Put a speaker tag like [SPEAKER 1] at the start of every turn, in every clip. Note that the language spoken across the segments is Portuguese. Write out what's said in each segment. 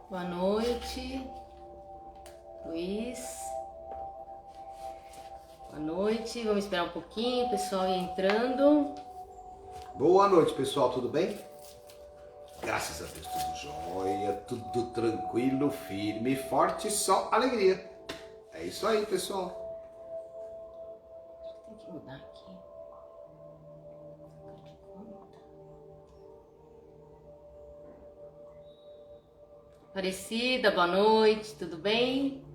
[SPEAKER 1] Boa noite, Luiz. Boa noite. Vamos esperar um pouquinho, o pessoal ir entrando.
[SPEAKER 2] Boa noite, pessoal. Tudo bem? Graças a Deus, tudo jóia, tudo tranquilo, firme, forte, só alegria. É isso aí, pessoal.
[SPEAKER 1] Tem que mudar aqui. Aparecida, boa noite, tudo bem?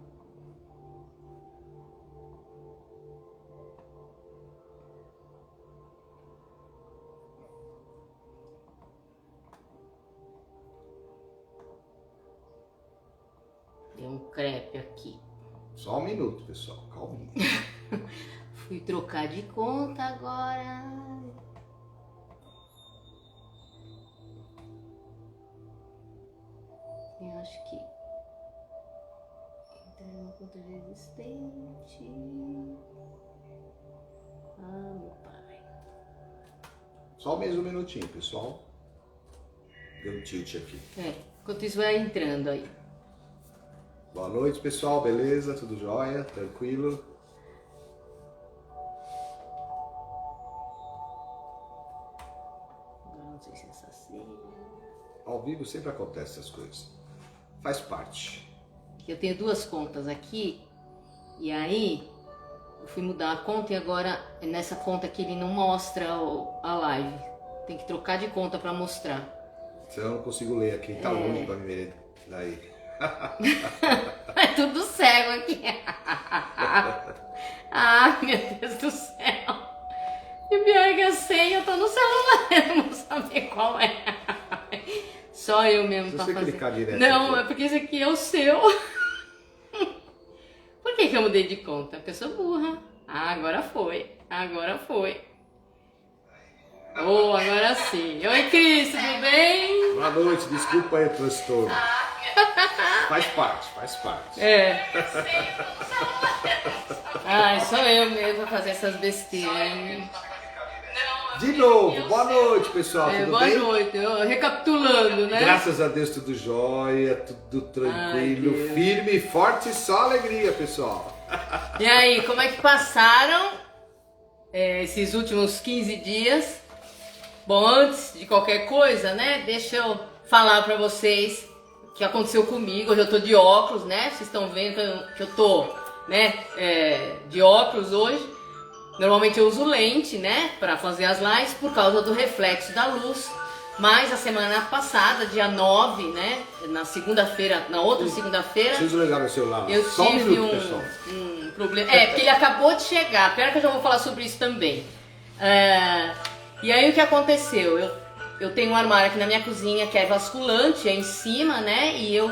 [SPEAKER 1] Deu um crepe aqui.
[SPEAKER 2] Só um minuto, pessoal. Calminho.
[SPEAKER 1] Fui trocar de conta agora. Eu acho que entrei numa conta já existente. Ah, meu pai.
[SPEAKER 2] Só mais um minutinho, pessoal. Deu um tilt aqui.
[SPEAKER 1] Enquanto isso vai entrando aí.
[SPEAKER 2] Boa noite, pessoal. Beleza? Tudo jóia? Tranquilo?
[SPEAKER 1] Agora não sei se é essa senha.
[SPEAKER 2] Ao vivo sempre acontece essas coisas. Faz parte.
[SPEAKER 1] Eu tenho duas contas aqui. E aí eu fui mudar a conta e agora é nessa conta que ele não mostra a live. Tem que trocar de conta para mostrar.
[SPEAKER 2] Senão eu não consigo ler aqui. Tá longe pra me ver daí.
[SPEAKER 1] É tudo cego aqui. Ai, meu Deus do céu. E pior que a senha tá no celular. Eu não vou saber qual é. Só eu mesmo
[SPEAKER 2] Se
[SPEAKER 1] pra
[SPEAKER 2] você
[SPEAKER 1] fazer.
[SPEAKER 2] clicar direto
[SPEAKER 1] Não,
[SPEAKER 2] aqui.
[SPEAKER 1] é porque esse aqui é o seu. Por que eu mudei de conta? Porque eu sou burra. Ah, agora foi. Agora foi. Oh, agora sim. Oi, Cris, tudo bem?
[SPEAKER 2] Boa noite. Desculpa aí o transtorno. Faz parte, faz parte.
[SPEAKER 1] É. Ai, sou eu mesmo pra fazer essas besteiras.
[SPEAKER 2] De novo, boa noite, pessoal. Tudo
[SPEAKER 1] Boa
[SPEAKER 2] bem?
[SPEAKER 1] noite. Recapitulando, né?
[SPEAKER 2] Graças a Deus, tudo jóia, tudo tranquilo,
[SPEAKER 1] Deus.
[SPEAKER 2] firme, forte, só alegria, pessoal.
[SPEAKER 1] E aí, como é que passaram esses últimos 15 dias? Bom, antes de qualquer coisa, né? Deixa eu falar pra vocês o que aconteceu comigo. Hoje eu tô de óculos, né? Vocês estão vendo que eu tô, né? De óculos hoje. Normalmente eu uso lente, né? Pra fazer as lives por causa do reflexo da luz. Mas a semana passada, dia 9, né? Na segunda-feira, na outra segunda-feira,
[SPEAKER 2] Preciso ligar meu celular.
[SPEAKER 1] eu
[SPEAKER 2] Só um
[SPEAKER 1] tive
[SPEAKER 2] minuto, pessoal.
[SPEAKER 1] um problema. Porque ele acabou de chegar. Pera que eu já vou falar sobre isso também. E aí o que aconteceu? Eu tenho um armário aqui na minha cozinha que é vasculante, é em cima, né? E eu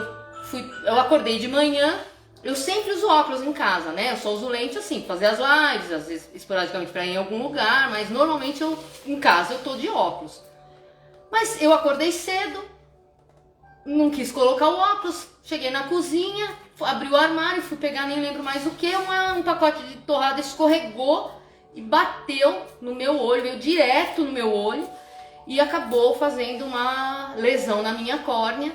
[SPEAKER 1] acordei de manhã. Eu sempre uso óculos em casa, né? Eu só uso lente assim, pra fazer as lives, às vezes esporadicamente pra ir em algum lugar, mas normalmente em casa eu tô de óculos. Mas eu acordei cedo, não quis colocar o óculos, cheguei na cozinha, abri o armário, fui pegar, nem lembro mais o que, um pacote de torrada escorregou e bateu no meu olho, veio direto no meu olho e acabou fazendo uma lesão na minha córnea.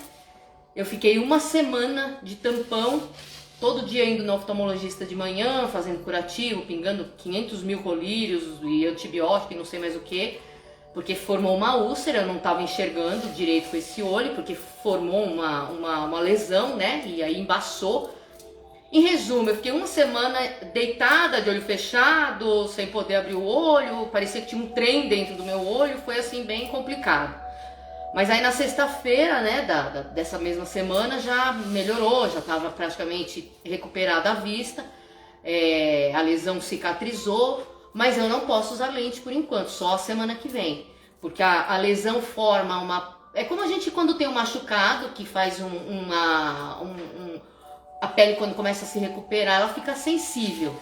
[SPEAKER 1] Eu fiquei uma semana de tampão, todo dia indo no oftalmologista de manhã, fazendo curativo, pingando 500 mil colírios e antibiótico e não sei mais o que. Porque formou uma úlcera, eu não estava enxergando direito com esse olho, porque formou uma lesão, né? E aí embaçou. Em resumo, eu fiquei uma semana deitada, de olho fechado, sem poder abrir o olho, parecia que tinha um trem dentro do meu olho, foi assim bem complicado. Mas aí na sexta-feira, né, dessa mesma semana já melhorou, já estava praticamente recuperada a vista, a lesão cicatrizou. Mas eu não posso usar lente por enquanto, só a semana que vem. Porque a lesão forma uma... É como a gente quando tem um machucado, que faz a pele quando começa a se recuperar, ela fica sensível.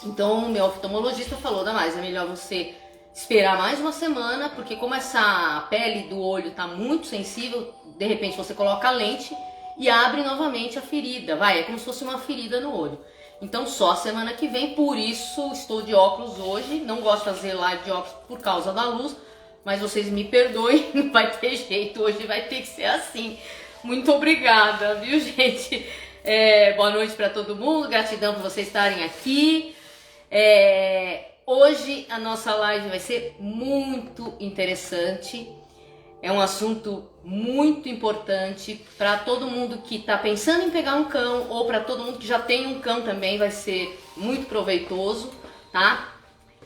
[SPEAKER 1] Então o meu oftalmologista falou, Damares, é melhor você esperar mais uma semana, porque como essa pele do olho está muito sensível, de repente você coloca a lente e abre novamente a ferida. É como se fosse uma ferida no olho. Então só a semana que vem, por isso estou de óculos hoje. Não gosto de fazer live de óculos por causa da luz, mas vocês me perdoem, não vai ter jeito, hoje vai ter que ser assim. Muito obrigada, viu, gente? Boa noite para todo mundo, gratidão por vocês estarem aqui. Hoje a nossa live vai ser muito interessante. É um assunto muito importante para todo mundo que está pensando em pegar um cão ou para todo mundo que já tem um cão também, vai ser muito proveitoso, tá?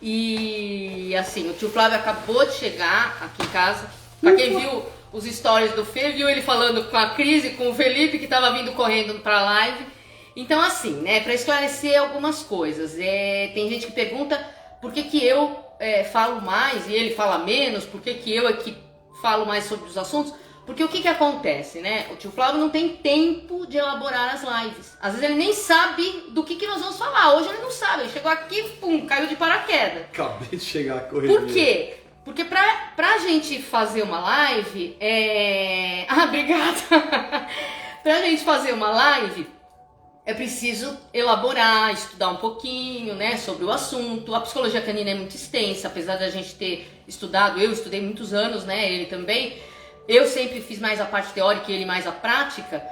[SPEAKER 1] E assim, o tio Flávio acabou de chegar aqui em casa. Para quem viu os stories do Fê, viu ele falando com a Cris e com o Felipe, que estava vindo correndo para a live. Então assim, né, para esclarecer algumas coisas, tem gente que pergunta por que eu falo mais e ele fala menos, por que eu é que falo mais sobre os assuntos. Porque o que acontece, né? O tio Flávio não tem tempo de elaborar as lives. Às vezes ele nem sabe do que nós vamos falar. Hoje ele não sabe, ele chegou aqui, pum, caiu de paraquedas.
[SPEAKER 2] Acabei de chegar correndo.
[SPEAKER 1] Por quê? Porque pra gente fazer uma live, obrigada! Pra gente fazer uma live, é preciso elaborar, estudar um pouquinho, né, sobre o assunto. A psicologia canina é muito extensa, apesar da gente ter estudado, eu estudei muitos anos, né, ele também. Eu sempre fiz mais a parte teórica e ele mais a prática.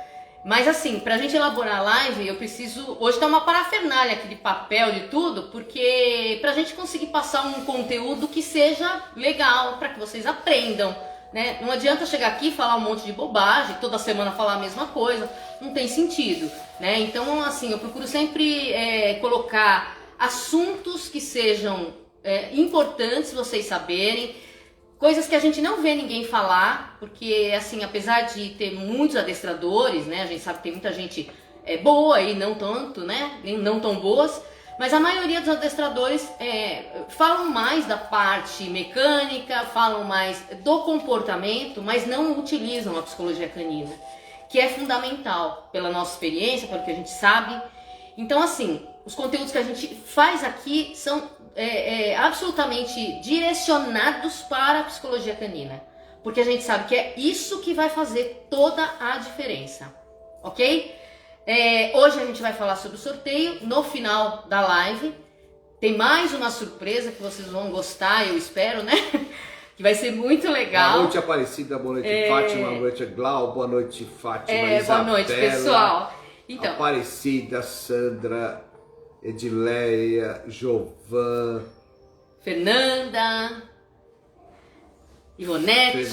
[SPEAKER 1] Mas assim, pra gente elaborar a live, eu preciso... Hoje tá uma parafernália aqui de papel, de tudo, porque pra gente conseguir passar um conteúdo que seja legal, pra que vocês aprendam, né? Não adianta chegar aqui e falar um monte de bobagem, toda semana falar a mesma coisa, não tem sentido, né? Então, assim, eu procuro sempre colocar assuntos que sejam importantes vocês saberem, coisas que a gente não vê ninguém falar, porque, assim, apesar de ter muitos adestradores, né, a gente sabe que tem muita gente boa e não tanto, né, não tão boas, mas a maioria dos adestradores falam mais da parte mecânica, falam mais do comportamento, mas não utilizam a psicologia canina, que é fundamental pela nossa experiência, pelo que a gente sabe. Então, assim, os conteúdos que a gente faz aqui são absolutamente direcionados para a psicologia canina, porque a gente sabe que é isso que vai fazer toda a diferença, ok? Hoje a gente vai falar sobre o sorteio. No final da live tem mais uma surpresa que vocês vão gostar, eu espero, né? Que vai ser muito legal.
[SPEAKER 2] Boa noite, Aparecida, boa noite, Fátima, boa noite, Glau, boa noite, Fátima, Isabela,
[SPEAKER 1] boa noite, pessoal. Então,
[SPEAKER 2] Aparecida, Sandra, Edileia, Jovan,
[SPEAKER 1] Fernanda, Ivonete,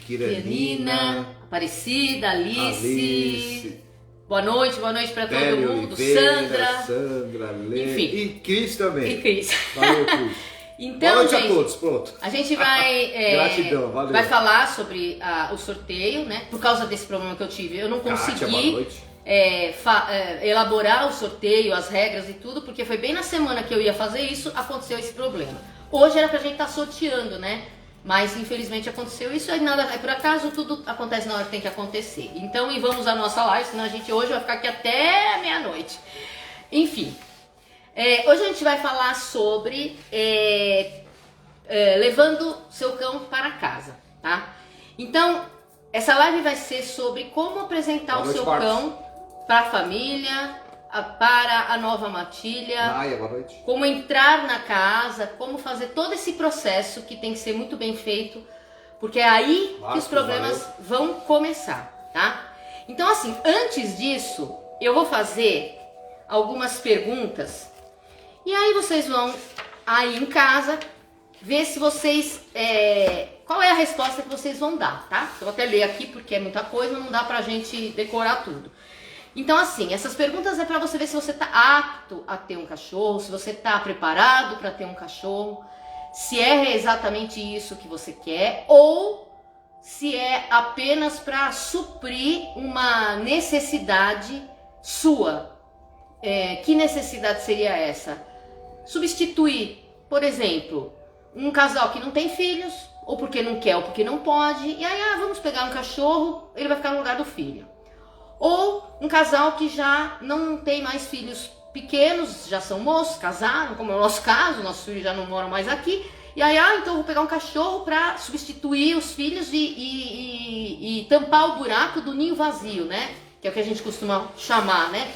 [SPEAKER 1] Kiranina, Aparecida, Alice. Boa noite para todo mundo. Sandra,
[SPEAKER 2] Lê,
[SPEAKER 1] enfim.
[SPEAKER 2] E Cris também.
[SPEAKER 1] E Cris.
[SPEAKER 2] Valeu, Cris.
[SPEAKER 1] Então,
[SPEAKER 2] boa noite
[SPEAKER 1] gente,
[SPEAKER 2] a todos, pronto.
[SPEAKER 1] A gente vai,
[SPEAKER 2] Gratidão, valeu.
[SPEAKER 1] Vai falar sobre o sorteio, né? Por causa desse problema que eu tive, eu não consegui elaborar o sorteio, as regras e tudo, porque foi bem na semana que eu ia fazer isso, aconteceu esse problema. Hoje era pra gente estar sorteando, né? Mas infelizmente aconteceu isso, aí nada é por acaso, tudo acontece na hora que tem que acontecer. Então, e vamos à nossa live, senão a gente hoje vai ficar aqui até meia-noite. Enfim, hoje a gente vai falar sobre levando seu cão para casa, tá? Então, essa live vai ser sobre como apresentar o seu cão para a família, para a nova matilha,
[SPEAKER 2] boa noite.
[SPEAKER 1] Como entrar na casa, como fazer todo esse processo que tem que ser muito bem feito, porque é aí que os problemas vão começar, tá? Então, assim, antes disso, eu vou fazer algumas perguntas e aí vocês vão aí em casa ver se vocês... qual é a resposta que vocês vão dar, tá? Eu vou até ler aqui porque é muita coisa, não dá pra gente decorar tudo. Então, assim, essas perguntas é pra você ver se você tá apto a ter um cachorro, se você tá preparado pra ter um cachorro, se é exatamente isso que você quer ou se é apenas pra suprir uma necessidade sua. Que necessidade seria essa? Substituir, por exemplo, um casal que não tem filhos, ou porque não quer ou porque não pode, e aí vamos pegar um cachorro, ele vai ficar no lugar do filho. Ou um casal que já não tem mais filhos pequenos, já são moços, casaram, como é o nosso caso, nossos filhos já não moram mais aqui, e aí, então eu vou pegar um cachorro para substituir os filhos e tampar o buraco do ninho vazio, né? Que é o que a gente costuma chamar, né?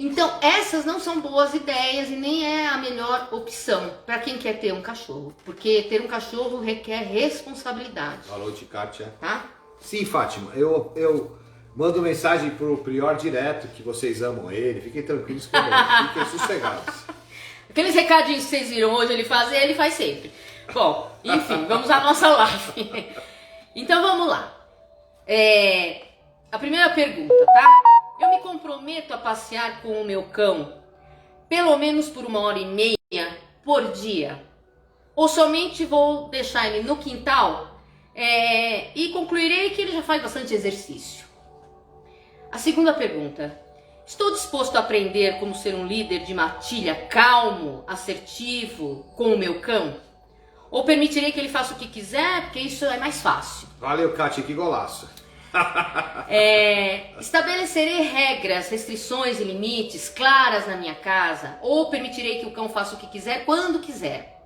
[SPEAKER 1] Então, essas não são boas ideias e nem é a melhor opção para quem quer ter um cachorro. Porque ter um cachorro requer responsabilidade.
[SPEAKER 2] Boa noite, Kátia.
[SPEAKER 1] Tá?
[SPEAKER 2] Sim, Fátima, eu mando mensagem pro Prior direto que vocês amam ele. Fiquem tranquilos com ele, fiquem sossegados.
[SPEAKER 1] Aqueles recadinhos que vocês viram hoje ele faz sempre. Bom, enfim, vamos à nossa live. Então vamos lá. A primeira pergunta, tá? Eu me comprometo a passear com o meu cão pelo menos por 1h30 por dia? Ou somente vou deixar ele no quintal e concluirei que ele já faz bastante exercício? A segunda pergunta. Estou disposto a aprender como ser um líder de matilha calmo, assertivo com o meu cão? Ou permitirei que ele faça o que quiser, porque isso é mais fácil?
[SPEAKER 2] Valeu, Kátia, que golaço.
[SPEAKER 1] Estabelecerei regras, restrições e limites claras na minha casa? Ou permitirei que o cão faça o que quiser, quando quiser?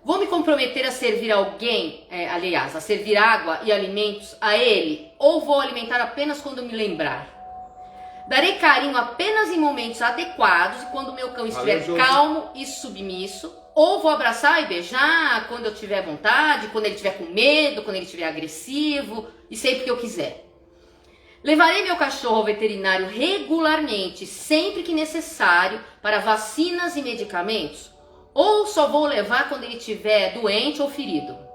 [SPEAKER 1] Vou me comprometer a servir alguém, a servir água e alimentos a ele? Ou vou alimentar apenas quando me lembrar? Darei carinho apenas em momentos adequados e quando o meu cão estiver calmo e submisso? Ou vou abraçar e beijar quando eu tiver vontade, quando ele estiver com medo, quando ele estiver agressivo e sempre que eu quiser? Levarei meu cachorro ao veterinário regularmente, sempre que necessário, para vacinas e medicamentos? Ou só vou levar quando ele estiver doente ou ferido?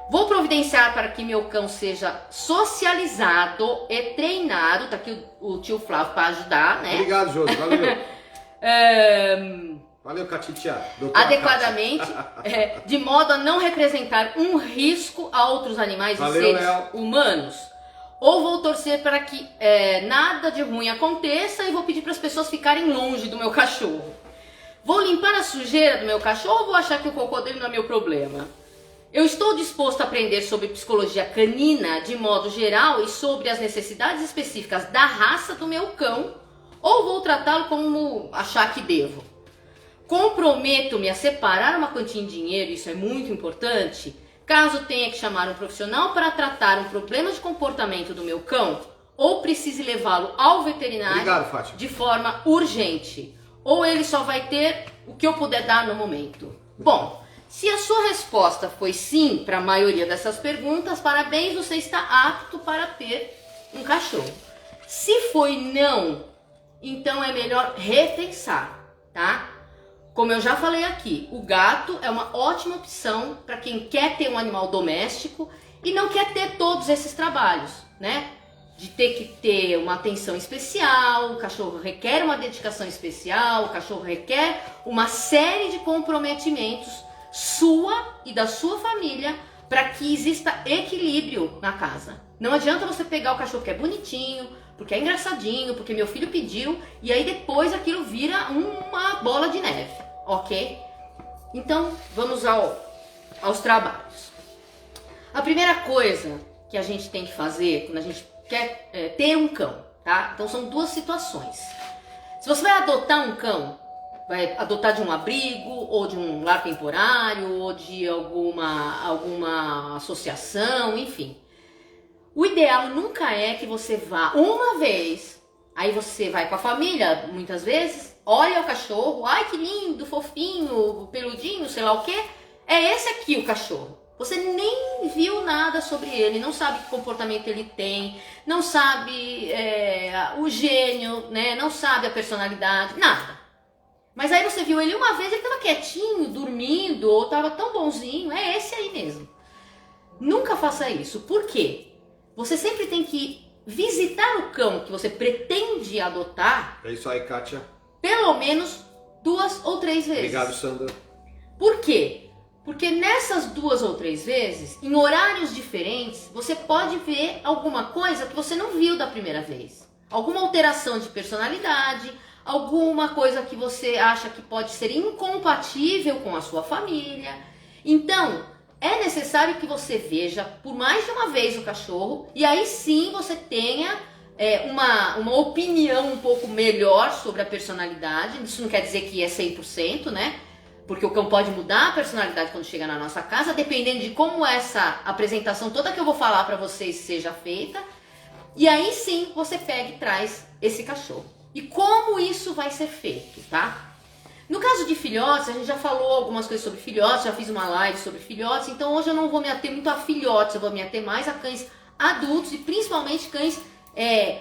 [SPEAKER 1] Vou providenciar para que meu cão seja socializado e treinado. Tá aqui o tio Flávio para ajudar, né?
[SPEAKER 2] Obrigado, Josi, valeu. Valeu, Catitia.
[SPEAKER 1] Adequadamente, de modo a não representar um risco a outros animais e seres humanos. Ou vou torcer para que nada de ruim aconteça e vou pedir para as pessoas ficarem longe do meu cachorro. Vou limpar a sujeira do meu cachorro ou vou achar que o cocô dele não é meu problema? Eu estou disposto a aprender sobre psicologia canina de modo geral e sobre as necessidades específicas da raça do meu cão, ou vou tratá-lo como achar que devo? Comprometo-me a separar uma quantia em dinheiro, isso é muito importante, caso tenha que chamar um profissional para tratar um problema de comportamento do meu cão, ou precise levá-lo ao veterinário de forma urgente, ou ele só vai ter o que eu puder dar no momento. Bom, se a sua resposta foi sim para a maioria dessas perguntas, parabéns, você está apto para ter um cachorro. Se foi não, então é melhor repensar, tá? Como eu já falei aqui, o gato é uma ótima opção para quem quer ter um animal doméstico e não quer ter todos esses trabalhos, né? De ter que ter uma atenção especial, o cachorro requer uma dedicação especial, o cachorro requer uma série de comprometimentos sua e da sua família para que exista equilíbrio na casa. Não adianta você pegar o cachorro que é bonitinho, porque é engraçadinho, porque meu filho pediu, e aí depois aquilo vira uma bola de neve, ok? Então, vamos aos trabalhos. A primeira coisa que a gente tem que fazer quando a gente quer ter um cão, tá? Então são duas situações. Se você vai adotar um cão, vai adotar de um abrigo, ou de um lar temporário, ou de alguma associação, enfim. O ideal nunca é que você vá uma vez, aí você vai com a família, muitas vezes, olha o cachorro, ai que lindo, fofinho, peludinho, sei lá o que, é esse aqui o cachorro. Você nem viu nada sobre ele, não sabe que comportamento ele tem, não sabe o gênio, né? Não sabe a personalidade, nada. Mas aí você viu ele uma vez, ele estava quietinho, dormindo, ou estava tão bonzinho, é esse aí mesmo. Nunca faça isso. Por quê? Você sempre tem que visitar o cão que você pretende adotar.
[SPEAKER 2] É isso aí, Kátia.
[SPEAKER 1] Pelo menos 2 ou 3 vezes.
[SPEAKER 2] Obrigado, Sandra.
[SPEAKER 1] Por quê? Porque nessas 2 ou 3 vezes, em horários diferentes, você pode ver alguma coisa que você não viu da primeira vez. Alguma alteração de personalidade, alguma coisa que você acha que pode ser incompatível com a sua família. Então, é necessário que você veja por mais de uma vez o cachorro e aí sim você tenha uma opinião um pouco melhor sobre a personalidade. Isso não quer dizer que é 100%, né? Porque o cão pode mudar a personalidade quando chega na nossa casa, dependendo de como essa apresentação toda que eu vou falar para vocês seja feita. E aí sim você pega e traz esse cachorro. E como isso vai ser feito, tá? No caso de filhotes, a gente já falou algumas coisas sobre filhotes, já fiz uma live sobre filhotes, então hoje eu não vou me ater muito a filhotes, eu vou me ater mais a cães adultos e principalmente cães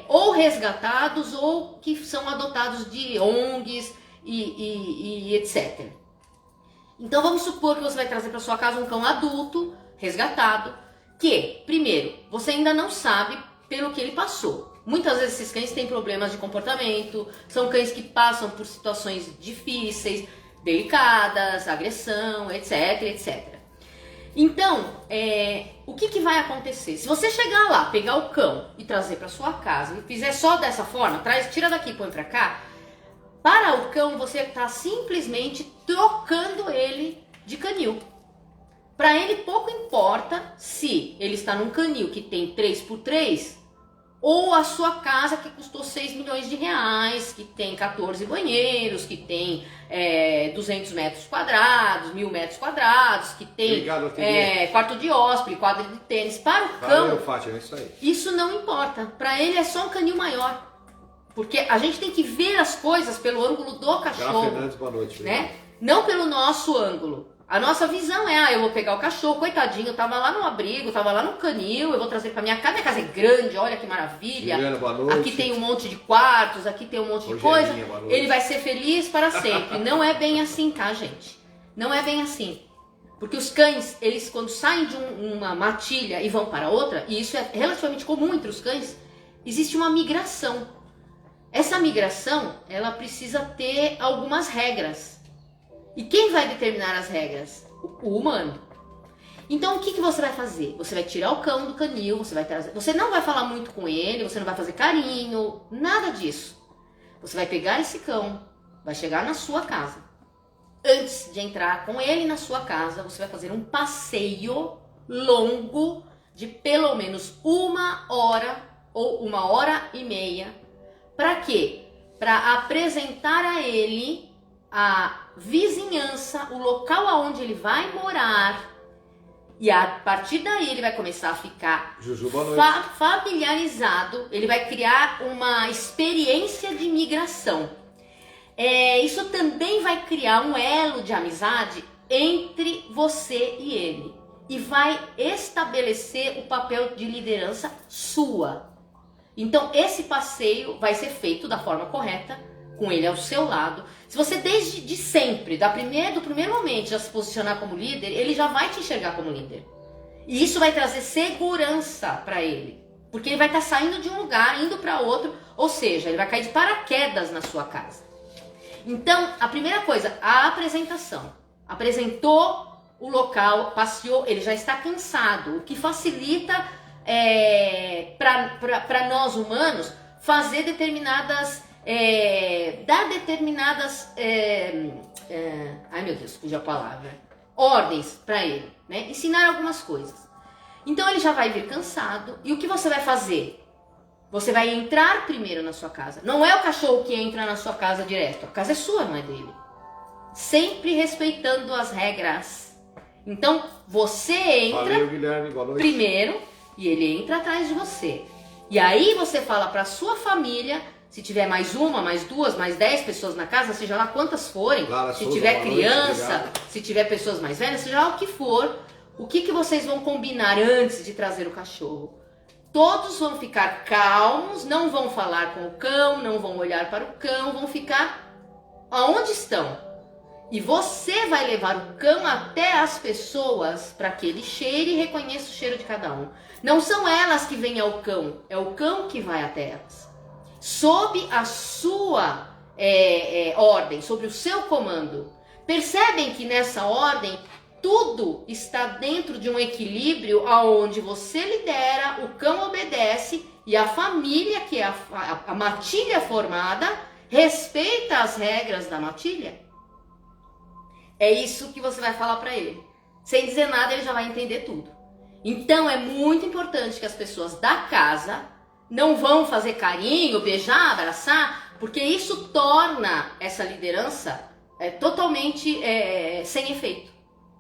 [SPEAKER 1] ou resgatados ou que são adotados de ONGs e etc. Então vamos supor que você vai trazer para sua casa um cão adulto, resgatado, que, primeiro, você ainda não sabe pelo que ele passou. Muitas vezes esses cães têm problemas de comportamento, são cães que passam por situações difíceis, delicadas, agressão, etc, etc. Então, o que vai acontecer? Se você chegar lá, pegar o cão e trazer para sua casa e fizer só dessa forma, tira daqui e põe para cá, para o cão você está simplesmente trocando ele de canil. Para ele pouco importa se ele está num canil que tem 3x3 ou a sua casa que custou 6 milhões de reais, que tem 14 banheiros, que tem 200 metros quadrados, 1000 metros quadrados, que tem quarto de hóspede, quadra de tênis. Para o cão,
[SPEAKER 2] Fátima, isso aí.
[SPEAKER 1] Isso não importa. Para ele é só um canil maior. Porque a gente tem que ver as coisas pelo ângulo do cachorro.
[SPEAKER 2] Fernandes, boa noite.
[SPEAKER 1] Né? Não pelo nosso ângulo. A nossa visão eu vou pegar o cachorro, coitadinho, tava lá no abrigo, tava lá no canil, eu vou trazer pra minha casa é grande, olha que maravilha.
[SPEAKER 2] Juliana, boa noite.
[SPEAKER 1] Aqui tem um monte de quartos, aqui tem um monte de coisa. Ele vai ser feliz para sempre. Não é bem assim, tá, gente? Não é bem assim. Porque os cães, eles quando saem de uma matilha e vão para outra, e isso é relativamente comum entre os cães, existe uma migração. Essa migração, ela precisa ter algumas regras. E quem vai determinar as regras? O humano. Então o que você vai fazer? Você vai tirar o cão do canil, você não vai falar muito com ele, você não vai fazer carinho, nada disso. Você vai pegar esse cão, vai chegar na sua casa. Antes de entrar com ele na sua casa, você vai fazer um passeio longo de pelo menos 1 hora ou 1h30. Para quê? Para apresentar a ele a vizinhança, o local aonde ele vai morar, e a partir daí ele vai começar a ficar familiarizado, ele vai criar uma experiência de migração. Isso também vai criar um elo de amizade entre você e ele, e vai estabelecer o papel de liderança sua. Então esse passeio vai ser feito da forma correta, com ele ao seu lado. Se você desde sempre, do primeiro momento, já se posicionar como líder, ele já vai te enxergar como líder. E isso vai trazer segurança para ele. Porque ele vai estar saindo de um lugar, indo para outro, ou seja, ele vai cair de paraquedas na sua casa. Então, a primeira coisa, a apresentação. Apresentou o local, passeou, ele já está cansado, o que facilita para nós humanos fazer determinadas dar determinadas ai meu Deus, fugiu a palavra, ordens para ele, né? Ensinar algumas coisas. Então ele já vai vir cansado, e o que você vai fazer? Você vai entrar primeiro na sua casa. Não é o cachorro que entra na sua casa direto, a casa é sua, não é dele. Sempre respeitando as regras. Então você entra primeiro e ele entra atrás de você. E aí você fala para sua família. Se tiver mais uma, mais duas, mais 10 pessoas na casa, seja lá quantas forem, se tiver criança, se tiver pessoas mais velhas, seja lá o que for, o que vocês vão combinar antes de trazer o cachorro? Todos vão ficar calmos, não vão falar com o cão, não vão olhar para o cão, vão ficar aonde estão. E você vai levar o cão até as pessoas para que ele cheire e reconheça o cheiro de cada um. Não são elas que vêm ao cão, é o cão que vai até elas. Sob a sua ordem, sobre o seu comando. Percebem que nessa ordem tudo está dentro de um equilíbrio onde você lidera, o cão obedece e a família, que é a matilha formada, respeita as regras da matilha. É isso que você vai falar para ele. Sem dizer nada, ele já vai entender tudo. Então é muito importante que as pessoas da casa não vão fazer carinho, beijar, abraçar, porque isso torna essa liderança totalmente sem efeito.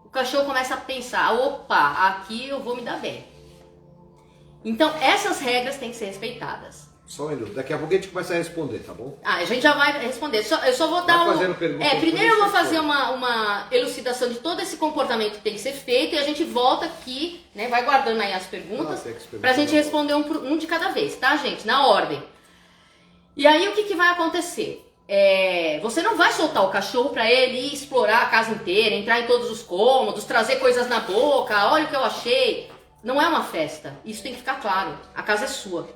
[SPEAKER 1] O cachorro começa a pensar, opa, aqui eu vou me dar bem. Então essas regras têm que ser respeitadas.
[SPEAKER 2] Só um minuto. Daqui a pouco a gente começa a responder, tá bom?
[SPEAKER 1] A gente já vai responder. Eu só vou dar primeiro eu vou fazer uma elucidação de todo esse comportamento que tem que ser feito e a gente volta aqui, né? Vai guardando aí as perguntas pra gente responder um de cada vez, tá, gente? Na ordem. E aí o que vai acontecer? Você não vai soltar o cachorro pra ele ir explorar a casa inteira, entrar em todos os cômodos, trazer coisas na boca, olha o que eu achei. Não é uma festa. Isso tem que ficar claro. A casa é sua.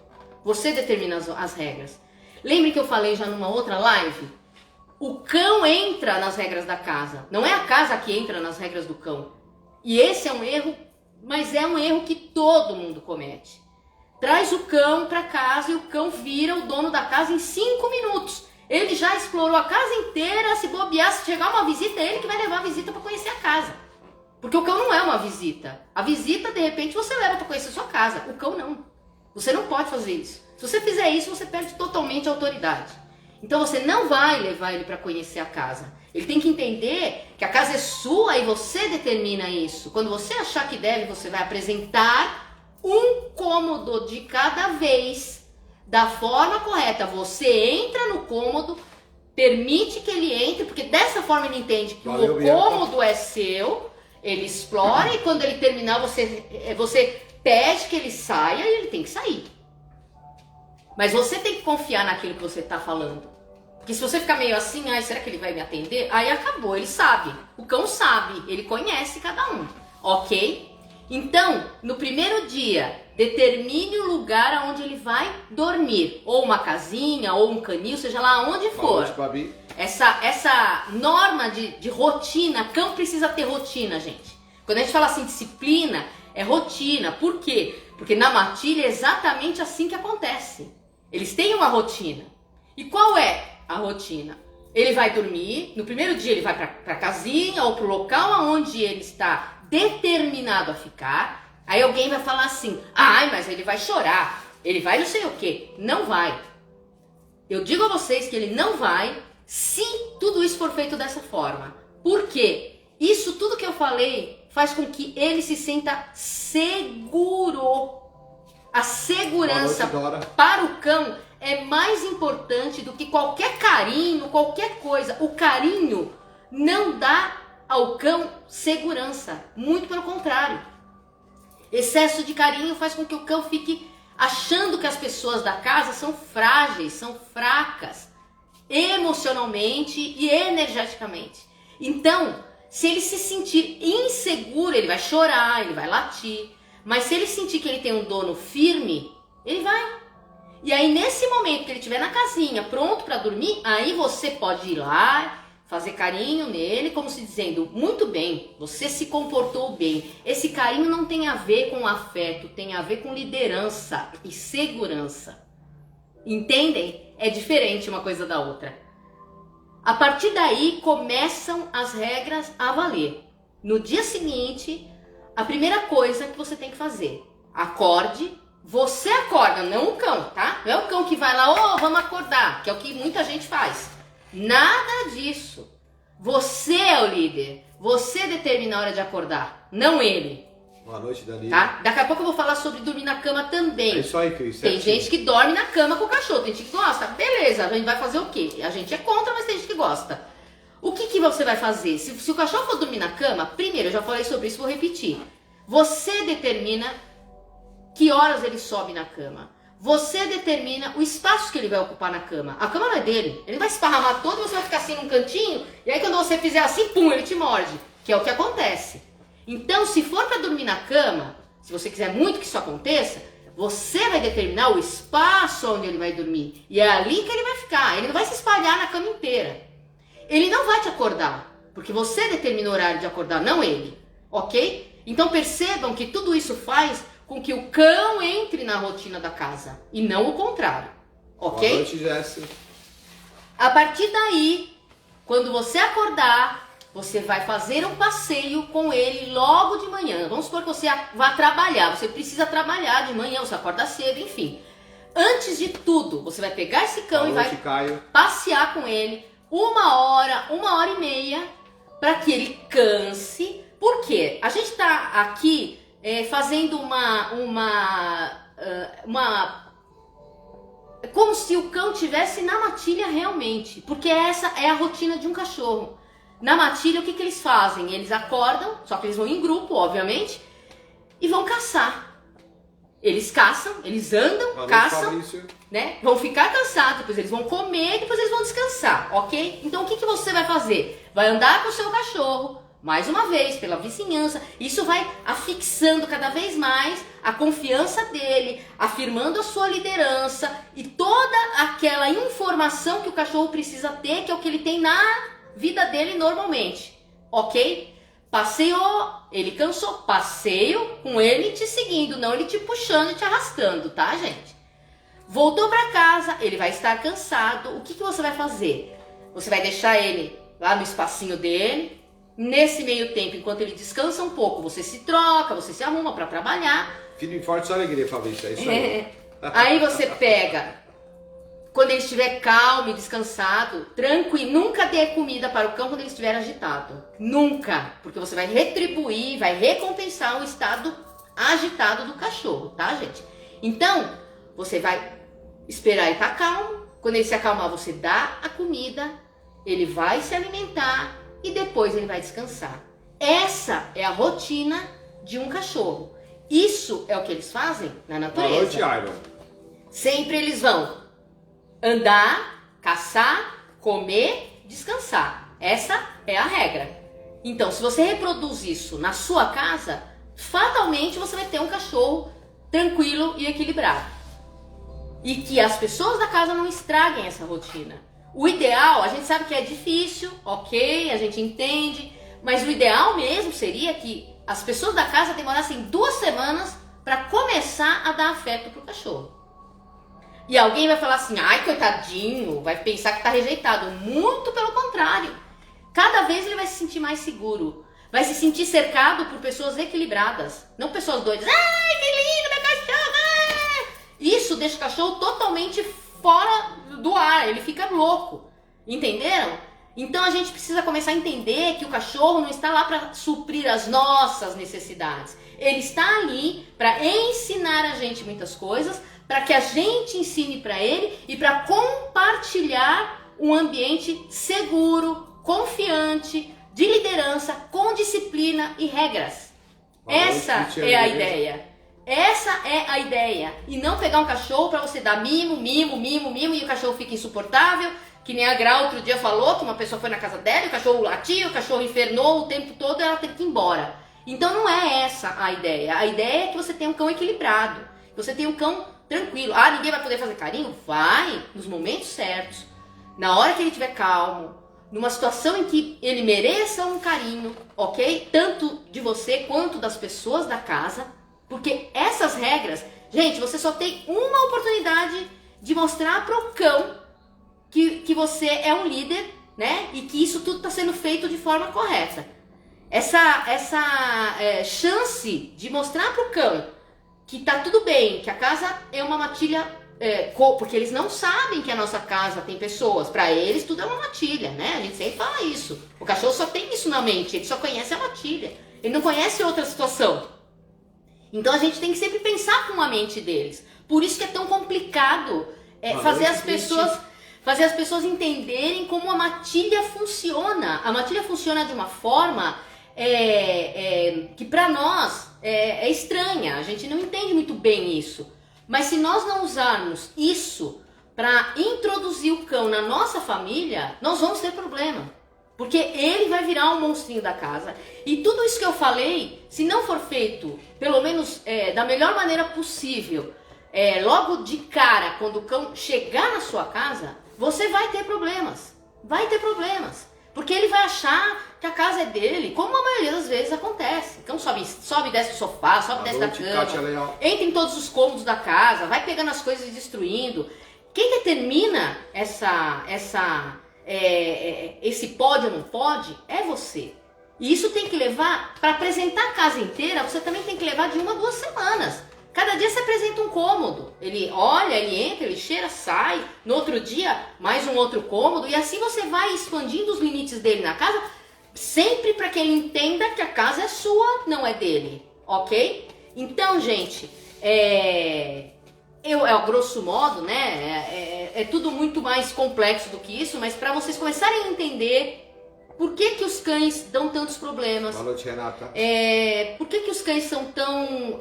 [SPEAKER 1] Você determina as regras. Lembre que eu falei já numa outra live? O cão entra nas regras da casa. Não é a casa que entra nas regras do cão. E esse é um erro, mas é um erro que todo mundo comete. Traz o cão para casa e o cão vira o dono da casa em 5 minutos. Ele já explorou a casa inteira. Se bobear, se chegar uma visita, é ele que vai levar a visita para conhecer a casa. Porque o cão não é uma visita. A visita, de repente, você leva para conhecer a sua casa. O cão não. Você não pode fazer isso. Se você fizer isso, você perde totalmente a autoridade. Então você não vai levar ele para conhecer a casa. Ele tem que entender que a casa é sua e você determina isso. Quando você achar que deve, você vai apresentar um cômodo de cada vez, da forma correta. Você entra no cômodo, permite que ele entre, porque dessa forma ele entende que o cômodo é seu, ele explora e quando ele terminar, você pede que ele saia e ele tem que sair. Mas você tem que confiar naquilo que você está falando. Porque se você ficar meio assim, será que ele vai me atender? Aí acabou, ele sabe. O cão sabe, ele conhece cada um. Ok? Então, no primeiro dia, determine o lugar onde ele vai dormir. Ou uma casinha, ou um canil, seja lá onde for. Essa norma de rotina, cão precisa ter rotina, gente. Quando a gente fala assim, disciplina, é rotina. Por quê? Porque na matilha é exatamente assim que acontece. Eles têm uma rotina. E qual é a rotina? Ele vai dormir, no primeiro dia ele vai para a casinha ou para o local onde ele está determinado a ficar. Aí alguém vai falar assim, mas ele vai chorar, ele vai não sei o quê. Não vai. Eu digo a vocês que ele não vai se tudo isso for feito dessa forma. Por quê? Isso tudo que eu falei faz com que ele se sinta seguro. A segurança para o cão é mais importante do que qualquer carinho, qualquer coisa. O carinho não dá ao cão segurança. Muito pelo contrário. Excesso de carinho faz com que o cão fique achando que as pessoas da casa são frágeis, são fracas, emocionalmente e energeticamente. Então, se ele se sentir inseguro, ele vai chorar, ele vai latir. Mas se ele sentir que ele tem um dono firme, ele vai. E aí nesse momento que ele estiver na casinha, pronto para dormir, aí você pode ir lá, fazer carinho nele, como se dizendo, muito bem, você se comportou bem. Esse carinho não tem a ver com afeto, tem a ver com liderança e segurança. Entendem? É diferente uma coisa da outra. A partir daí começam as regras a valer. No dia seguinte, a primeira coisa que você tem que fazer, acorde, você acorda, não o cão, tá? Não é o cão que vai lá, vamos acordar, que é o que muita gente faz. Nada disso. Você é o líder, você determina a hora de acordar, não ele.
[SPEAKER 2] Boa noite, Dani.
[SPEAKER 1] Tá? Daqui a pouco eu vou falar sobre dormir na cama também.
[SPEAKER 2] É isso aí, Cris.
[SPEAKER 1] Tem gente que dorme na cama com o cachorro, tem gente que gosta. Beleza, a gente vai fazer o quê? A gente é contra, mas tem gente que gosta. O que você vai fazer? Se o cachorro for dormir na cama, primeiro, eu já falei sobre isso, vou repetir. Você determina que horas ele sobe na cama. Você determina o espaço que ele vai ocupar na cama. A cama não é dele. Ele vai esparramar todo e você vai ficar assim num cantinho. E aí quando você fizer assim, pum, ele te morde. Que é o que acontece. Então, se for para dormir na cama, se você quiser muito que isso aconteça, você vai determinar o espaço onde ele vai dormir. E é ali que ele vai ficar. Ele não vai se espalhar na cama inteira. Ele não vai te acordar, porque você determina o horário de acordar, não ele. Ok? Então percebam que tudo isso faz com que o cão entre na rotina da casa. E não o contrário. Ok?
[SPEAKER 2] Boa noite, Jéssica.
[SPEAKER 1] A partir daí, quando você acordar, você vai fazer um passeio com ele logo de manhã. Vamos supor que você vá trabalhar. Você precisa trabalhar de manhã, você acorda cedo, enfim. Antes de tudo, você vai pegar esse cão e vai passear com ele 1 hora e meia, para que ele canse. Por quê? A gente está aqui como se o cão estivesse na matilha realmente, porque essa é a rotina de um cachorro. Na matilha, o que eles fazem? Eles acordam, só que eles vão em grupo, obviamente, e vão caçar. Eles caçam, eles andam, caçam, né? Vão ficar cansados, depois eles vão comer, depois eles vão descansar, ok? Então o que você vai fazer? Vai andar com o seu cachorro, mais uma vez, pela vizinhança. Isso vai afixando cada vez mais a confiança dele, afirmando a sua liderança e toda aquela informação que o cachorro precisa ter, que é o que ele tem na vida dele normalmente, ok? Passeou, ele cansou, passeio com ele te seguindo, não ele te puxando e te arrastando, tá, gente? Voltou para casa, ele vai estar cansado, o que você vai fazer? Você vai deixar ele lá no espacinho dele, nesse meio tempo, enquanto ele descansa um pouco, você se troca, você se arruma para trabalhar.
[SPEAKER 2] Firme e forte, só alegria, Fabrício, é isso aí.
[SPEAKER 1] Aí você pega... Quando ele estiver calmo e descansado, tranquilo, nunca dê comida para o cão quando ele estiver agitado. Nunca, porque você vai retribuir, vai recompensar o estado agitado do cachorro, tá, gente? Então, você vai esperar ele estar calmo. Quando ele se acalmar, você dá a comida, ele vai se alimentar e depois ele vai descansar. Essa é a rotina de um cachorro. Isso é o que eles fazem na natureza.
[SPEAKER 2] Boa noite, Iron.
[SPEAKER 1] Sempre eles vão andar, caçar, comer, descansar. Essa é a regra. Então, se você reproduz isso na sua casa, fatalmente você vai ter um cachorro tranquilo e equilibrado. E que as pessoas da casa não estraguem essa rotina. O ideal, a gente sabe que é difícil, ok, a gente entende, mas o ideal mesmo seria que as pessoas da casa demorassem 2 semanas para começar a dar afeto pro cachorro. E alguém vai falar assim, ai, coitadinho, vai pensar que tá rejeitado. Muito pelo contrário. Cada vez ele vai se sentir mais seguro. Vai se sentir cercado por pessoas equilibradas. Não pessoas doidas. Ai, que lindo, meu cachorro! Ah! Isso deixa o cachorro totalmente fora do ar. Ele fica louco. Entenderam? Então a gente precisa começar a entender que o cachorro não está lá para suprir as nossas necessidades. Ele está ali para ensinar a gente muitas coisas, para que a gente ensine para ele e para compartilhar um ambiente seguro, confiante, de liderança, com disciplina e regras. Essa é a ideia. Essa é a ideia. E não pegar um cachorro para você dar mimo, mimo, mimo, mimo e o cachorro fica insuportável. Que nem a Gra outro dia falou que uma pessoa foi na casa dela, o cachorro latia, o cachorro infernou o tempo todo e ela teve que ir embora. Então não é essa a ideia. A ideia é que você tenha um cão equilibrado. Que você tenha um cão tranquilo. Ah, ninguém vai poder fazer carinho? Vai, nos momentos certos. Na hora que ele estiver calmo. Numa situação em que ele mereça um carinho, ok? Tanto de você quanto das pessoas da casa. Porque essas regras... Gente, você só tem uma oportunidade de mostrar para o cão que você é um líder, né? E que isso tudo está sendo feito de forma correta. Essa chance de mostrar para o cão que tá tudo bem, que a casa é uma matilha, porque eles não sabem que a nossa casa tem pessoas. Para eles tudo é uma matilha, né? A gente sempre fala isso. O cachorro só tem isso na mente, ele só conhece a matilha. Ele não conhece outra situação. Então a gente tem que sempre pensar com a mente deles. Por isso que é tão complicado fazer as pessoas entenderem como a matilha funciona. A matilha funciona de uma forma que para nós é estranha. A gente não entende muito bem isso. Mas se nós não usarmos isso para introduzir o cão na nossa família, nós vamos ter problema. Porque ele vai virar um monstrinho da casa. E tudo isso que eu falei, se não for feito, pelo menos da melhor maneira possível, logo de cara, quando o cão chegar na sua casa, você vai ter problemas. Vai ter problemas. Porque ele vai achar que a casa é dele, como a maioria das vezes acontece. Então sobe e desce do sofá, sobe e desce da cama, entra em todos os cômodos da casa, vai pegando as coisas e destruindo. Quem determina esse pode ou não pode é você. E isso tem que levar, para apresentar a casa inteira, você também tem que levar de 1 a 2 semanas. Cada dia você apresenta um cômodo. Ele olha, ele entra, ele cheira, sai. No outro dia, mais um outro cômodo. E assim você vai expandindo os limites dele na casa, sempre para que ele entenda que a casa é sua, não é dele. Ok? Então, gente, é a grosso modo, né? É tudo muito mais complexo do que isso, mas para vocês começarem a entender por que os cães dão tantos problemas.
[SPEAKER 2] Boa noite, Renata.
[SPEAKER 1] Por que os cães são tão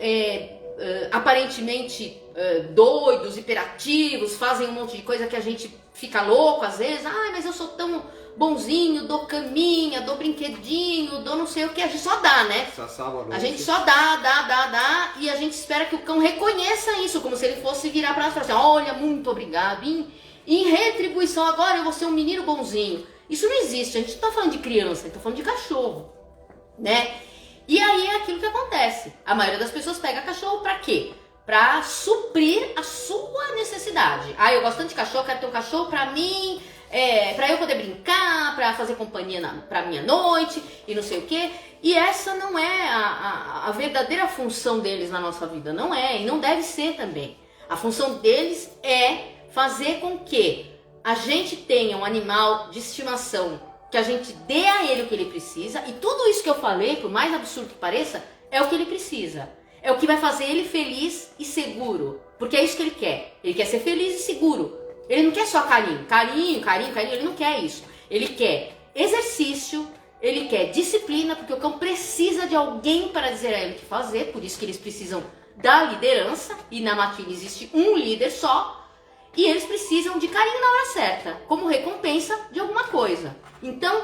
[SPEAKER 1] aparentemente doidos, hiperativos, fazem um monte de coisa que a gente fica louco às vezes. Ai, mas eu sou tão bonzinho, dou caminha, dou brinquedinho, dou não sei o que. A gente só dá, né? A gente só dá, e a gente espera que o cão reconheça isso, como se ele fosse virar pra nós e falar assim, olha, muito obrigado, em retribuição agora eu vou ser um menino bonzinho. Isso não existe, a gente não tá falando de criança, a gente tá falando de cachorro, né? E aí é aquilo que acontece. A maioria das pessoas pega cachorro pra quê? Pra suprir a sua necessidade. Ah, eu gosto tanto de cachorro, quero ter um cachorro pra mim, pra eu poder brincar, pra fazer companhia pra minha noite e não sei o quê. E essa não é a verdadeira função deles na nossa vida. Não é, e não deve ser também. A função deles é fazer com que a gente tenha um animal de estimação, que a gente dê a ele o que ele precisa, e tudo isso que eu falei, por mais absurdo que pareça, é o que ele precisa. É o que vai fazer ele feliz e seguro, porque é isso que ele quer. Ele quer ser feliz e seguro. Ele não quer só carinho, ele não quer isso. Ele quer exercício, ele quer disciplina, porque o cão precisa de alguém para dizer a ele o que fazer, por isso que eles precisam da liderança, e na matilha existe um líder só, e eles precisam de carinho na hora certa, como recompensa de alguma coisa. Então,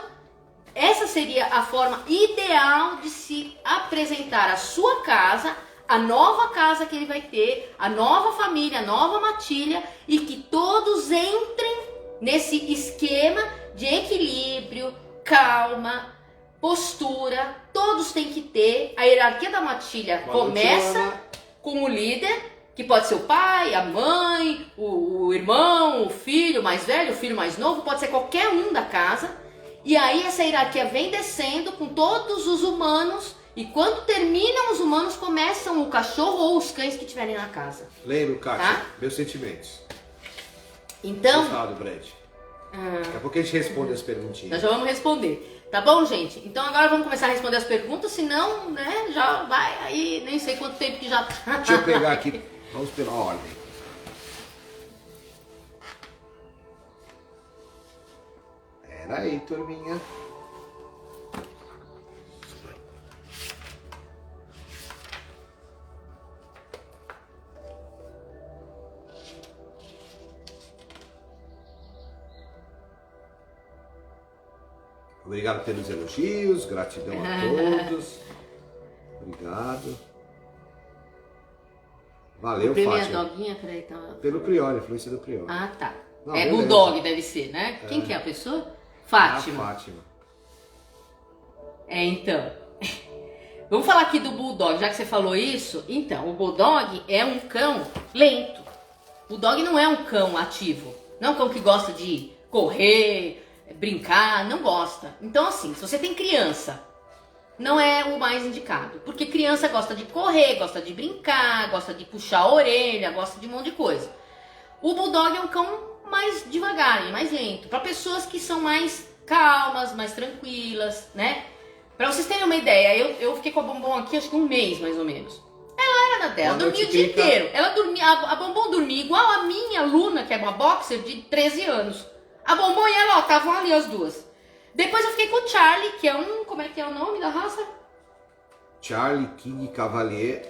[SPEAKER 1] essa seria a forma ideal de se apresentar a sua casa, a nova casa que ele vai ter, a nova família, a nova matilha, e que todos entrem nesse esquema de equilíbrio, calma, postura. Todos têm que ter. A hierarquia da matilha começa com o líder, que pode ser o pai, a mãe, o irmão, o filho mais velho, o filho mais novo, pode ser qualquer um da casa. E aí essa hierarquia vem descendo com todos os humanos, e quando terminam os humanos, começam o cachorro ou os cães que estiverem na casa.
[SPEAKER 2] Lembro, Kátia,
[SPEAKER 1] tá?
[SPEAKER 2] Meus sentimentos.
[SPEAKER 1] Então...
[SPEAKER 2] Brad. Daqui a pouco a gente responde as perguntinhas.
[SPEAKER 1] Nós já vamos responder. Tá bom, gente? Então agora vamos começar a responder as perguntas, senão, né, já vai aí, nem sei quanto tempo que já tá.
[SPEAKER 2] Deixa eu pegar aqui, vamos pela ordem. Pera aí, turminha. Obrigado pelos elogios, gratidão a todos. Obrigado. Valeu, Fátima.
[SPEAKER 1] Doguinha, peraí, tá...
[SPEAKER 2] Pelo Prioli, influência do Prioli.
[SPEAKER 1] Ah, tá.
[SPEAKER 2] Não,
[SPEAKER 1] beleza. Bulldog deve ser, né? Quem que é a pessoa? Fátima.
[SPEAKER 2] A Fátima.
[SPEAKER 1] Então. Vamos falar aqui do Bulldog, já que você falou isso. Então, o Bulldog é um cão lento. O Bulldog não é um cão ativo. Não é um cão que gosta de correr, brincar, não gosta. Então, assim, se você tem criança, não é o mais indicado. Porque criança gosta de correr, gosta de brincar, gosta de puxar a orelha, gosta de um monte de coisa. O Bulldog é um cão mais devagar, mais lento. Para pessoas que são mais calmas, mais tranquilas, né? Pra vocês terem uma ideia, eu fiquei com a Bombom aqui acho que um mês, mais ou menos. Ela era na dela, dormia o dia inteiro. Ela dormia, a Bombom dormia igual a minha Luna, que é uma boxer de 13 anos. A Bombom e ela, ó, estavam ali as duas. Depois eu fiquei com o Charlie, que é um... Como é que é o nome da raça?
[SPEAKER 2] Charlie King Cavalier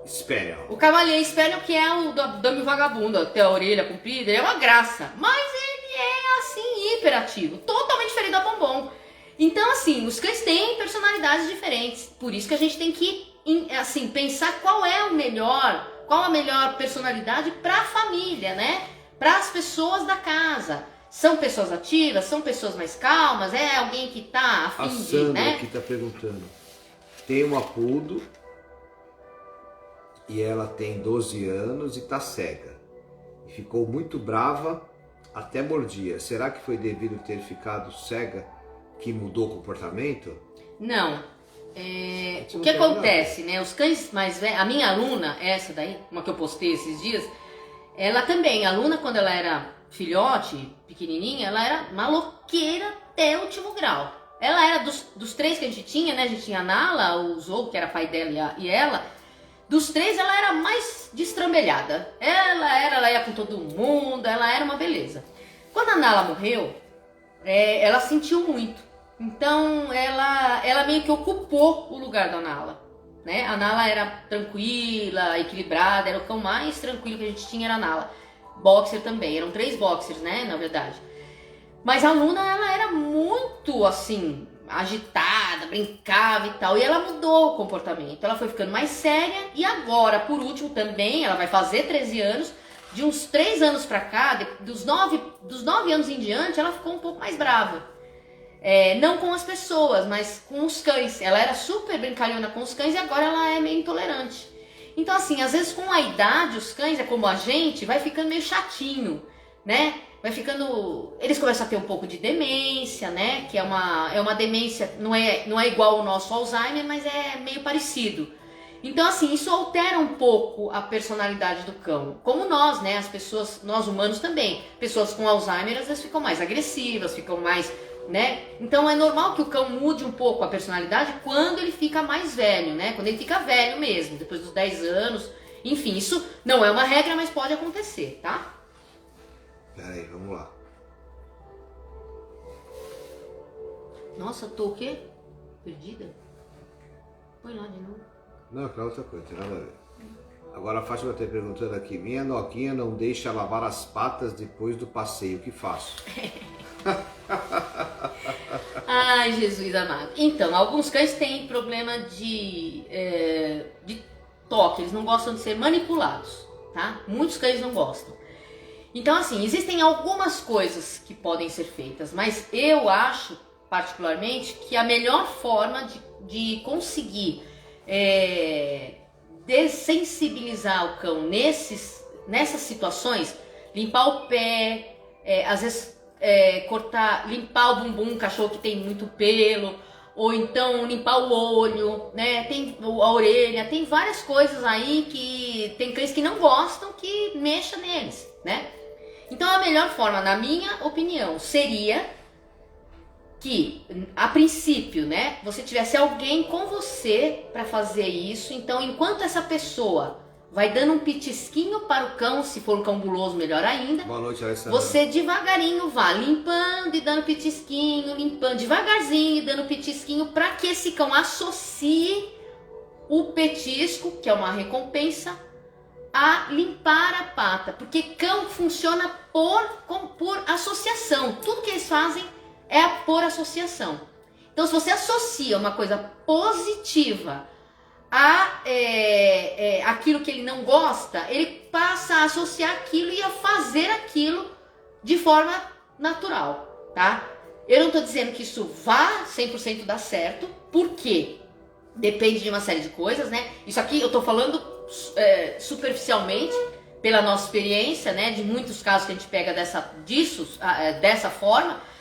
[SPEAKER 2] Spaniel.
[SPEAKER 1] O Cavalier Spaniel, que é o dame vagabundo, até a orelha comprida, ele é uma graça. Mas ele é, assim, hiperativo. Totalmente diferente da Bombom. Então, assim, os cães têm personalidades diferentes. Por isso que a gente tem que, assim, pensar qual é o melhor, qual a melhor personalidade para a família, né? Para as pessoas da casa. São pessoas ativas, são pessoas mais calmas, é alguém que tá a fim de, né?
[SPEAKER 2] A Sandra aqui tá perguntando. Tem uma poodle e ela tem 12 anos e tá cega. E ficou muito brava, até mordia. Será que foi devido ter ficado cega que mudou o comportamento?
[SPEAKER 1] Não. O que acontece, né? Os cães mais velhos... A minha aluna, essa daí, uma que eu postei esses dias, ela também, a Luna, quando ela era filhote, pequenininha, ela era maloqueira até o último grau. Ela era dos três que a gente tinha, né? A gente tinha a Nala, o Zou, que era pai dela, e ela. Dos três, ela era mais destrambelhada. Ela ia com todo mundo, ela era uma beleza. Quando a Nala morreu, ela sentiu muito. Então, ela meio que ocupou o lugar da Nala, né? A Nala era tranquila, equilibrada, era o cão mais tranquilo que a gente tinha, era a Nala. Boxer também, eram 3 boxers, né, na verdade. Mas a Luna, ela era muito, assim, agitada, brincava e tal. E ela mudou o comportamento, ela foi ficando mais séria. E agora, por último, também, ela vai fazer 13 anos. De uns 3 anos pra cá, dos 9 anos em diante, ela ficou um pouco mais brava. Não com as pessoas, mas com os cães. Ela era super brincalhona com os cães e agora ela é meio intolerante. Então, assim, às vezes com a idade, os cães, é como a gente, vai ficando meio chatinho, né? Vai ficando... Eles começam a ter um pouco de demência, né? Que é uma demência, não é igual ao nosso Alzheimer, mas é meio parecido. Então, assim, isso altera um pouco a personalidade do cão. Como nós, né? As pessoas, nós humanos também. Pessoas com Alzheimer, às vezes, ficam mais agressivas, ficam mais... né? Então é normal que o cão mude um pouco a personalidade quando ele fica mais velho, né? Quando ele fica velho mesmo, depois dos 10 anos. Enfim, isso não é uma regra, mas pode acontecer, tá?
[SPEAKER 2] Peraí, vamos lá.
[SPEAKER 1] Nossa, tô o quê? Perdida? Põe lá de novo.
[SPEAKER 2] Não, é outra coisa, não tem nada a ver. Agora a Fátima está perguntando aqui, minha noquinha não deixa lavar as patas depois do passeio, o que faço?
[SPEAKER 1] Ai, Jesus amado. Então, alguns cães têm problema de toque, eles não gostam de ser manipulados, tá? Muitos cães não gostam. Então, assim, existem algumas coisas que podem ser feitas, mas eu acho, particularmente, que a melhor forma de conseguir dessensibilizar o cão nessas situações, limpar o pé, às vezes limpar o bumbum, um cachorro que tem muito pelo, ou então limpar o olho, né? Tem a orelha, tem várias coisas aí que tem cães que não gostam que mexa neles, né? Então a melhor forma, na minha opinião, seria que, a princípio, né, você tivesse alguém com você para fazer isso. Então, enquanto essa pessoa vai dando um pitisquinho para o cão, se for um cão guloso, melhor ainda.
[SPEAKER 2] Boa noite, Alessandra.
[SPEAKER 1] Você devagarinho vá limpando e dando pitisquinho, limpando devagarzinho e dando pitisquinho, para que esse cão associe o petisco, que é uma recompensa, a limpar a pata. Porque cão funciona por associação. Tudo que eles fazem é por associação. Então, se você associa uma coisa positiva aquilo que ele não gosta, ele passa a associar aquilo e a fazer aquilo de forma natural, tá? Eu não estou dizendo que isso vá 100% dar certo, porque depende de uma série de coisas, né? Isso aqui eu estou falando superficialmente, pela nossa experiência, né? De muitos casos que a gente pega dessa forma,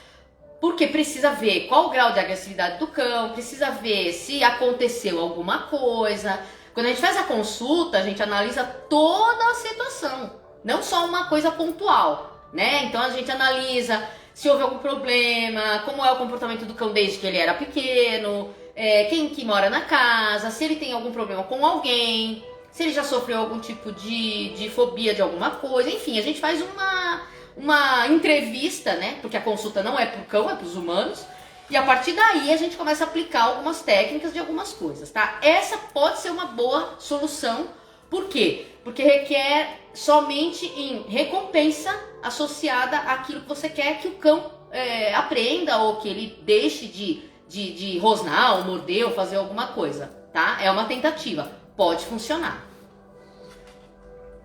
[SPEAKER 1] porque precisa ver qual o grau de agressividade do cão, precisa ver se aconteceu alguma coisa. Quando a gente faz a consulta, a gente analisa toda a situação, não só uma coisa pontual, né? Então a gente analisa se houve algum problema, como é o comportamento do cão desde que ele era pequeno, quem que mora na casa, se ele tem algum problema com alguém, se ele já sofreu algum tipo de fobia de alguma coisa. Enfim, a gente faz uma entrevista, né? Porque a consulta não é para o cão, é para os humanos. E a partir daí a gente começa a aplicar algumas técnicas de algumas coisas, tá? Essa pode ser uma boa solução. Por quê? Porque requer somente em recompensa associada àquilo que você quer que o cão aprenda, ou que ele deixe de rosnar, ou morder, ou fazer alguma coisa, tá? É uma tentativa. Pode funcionar.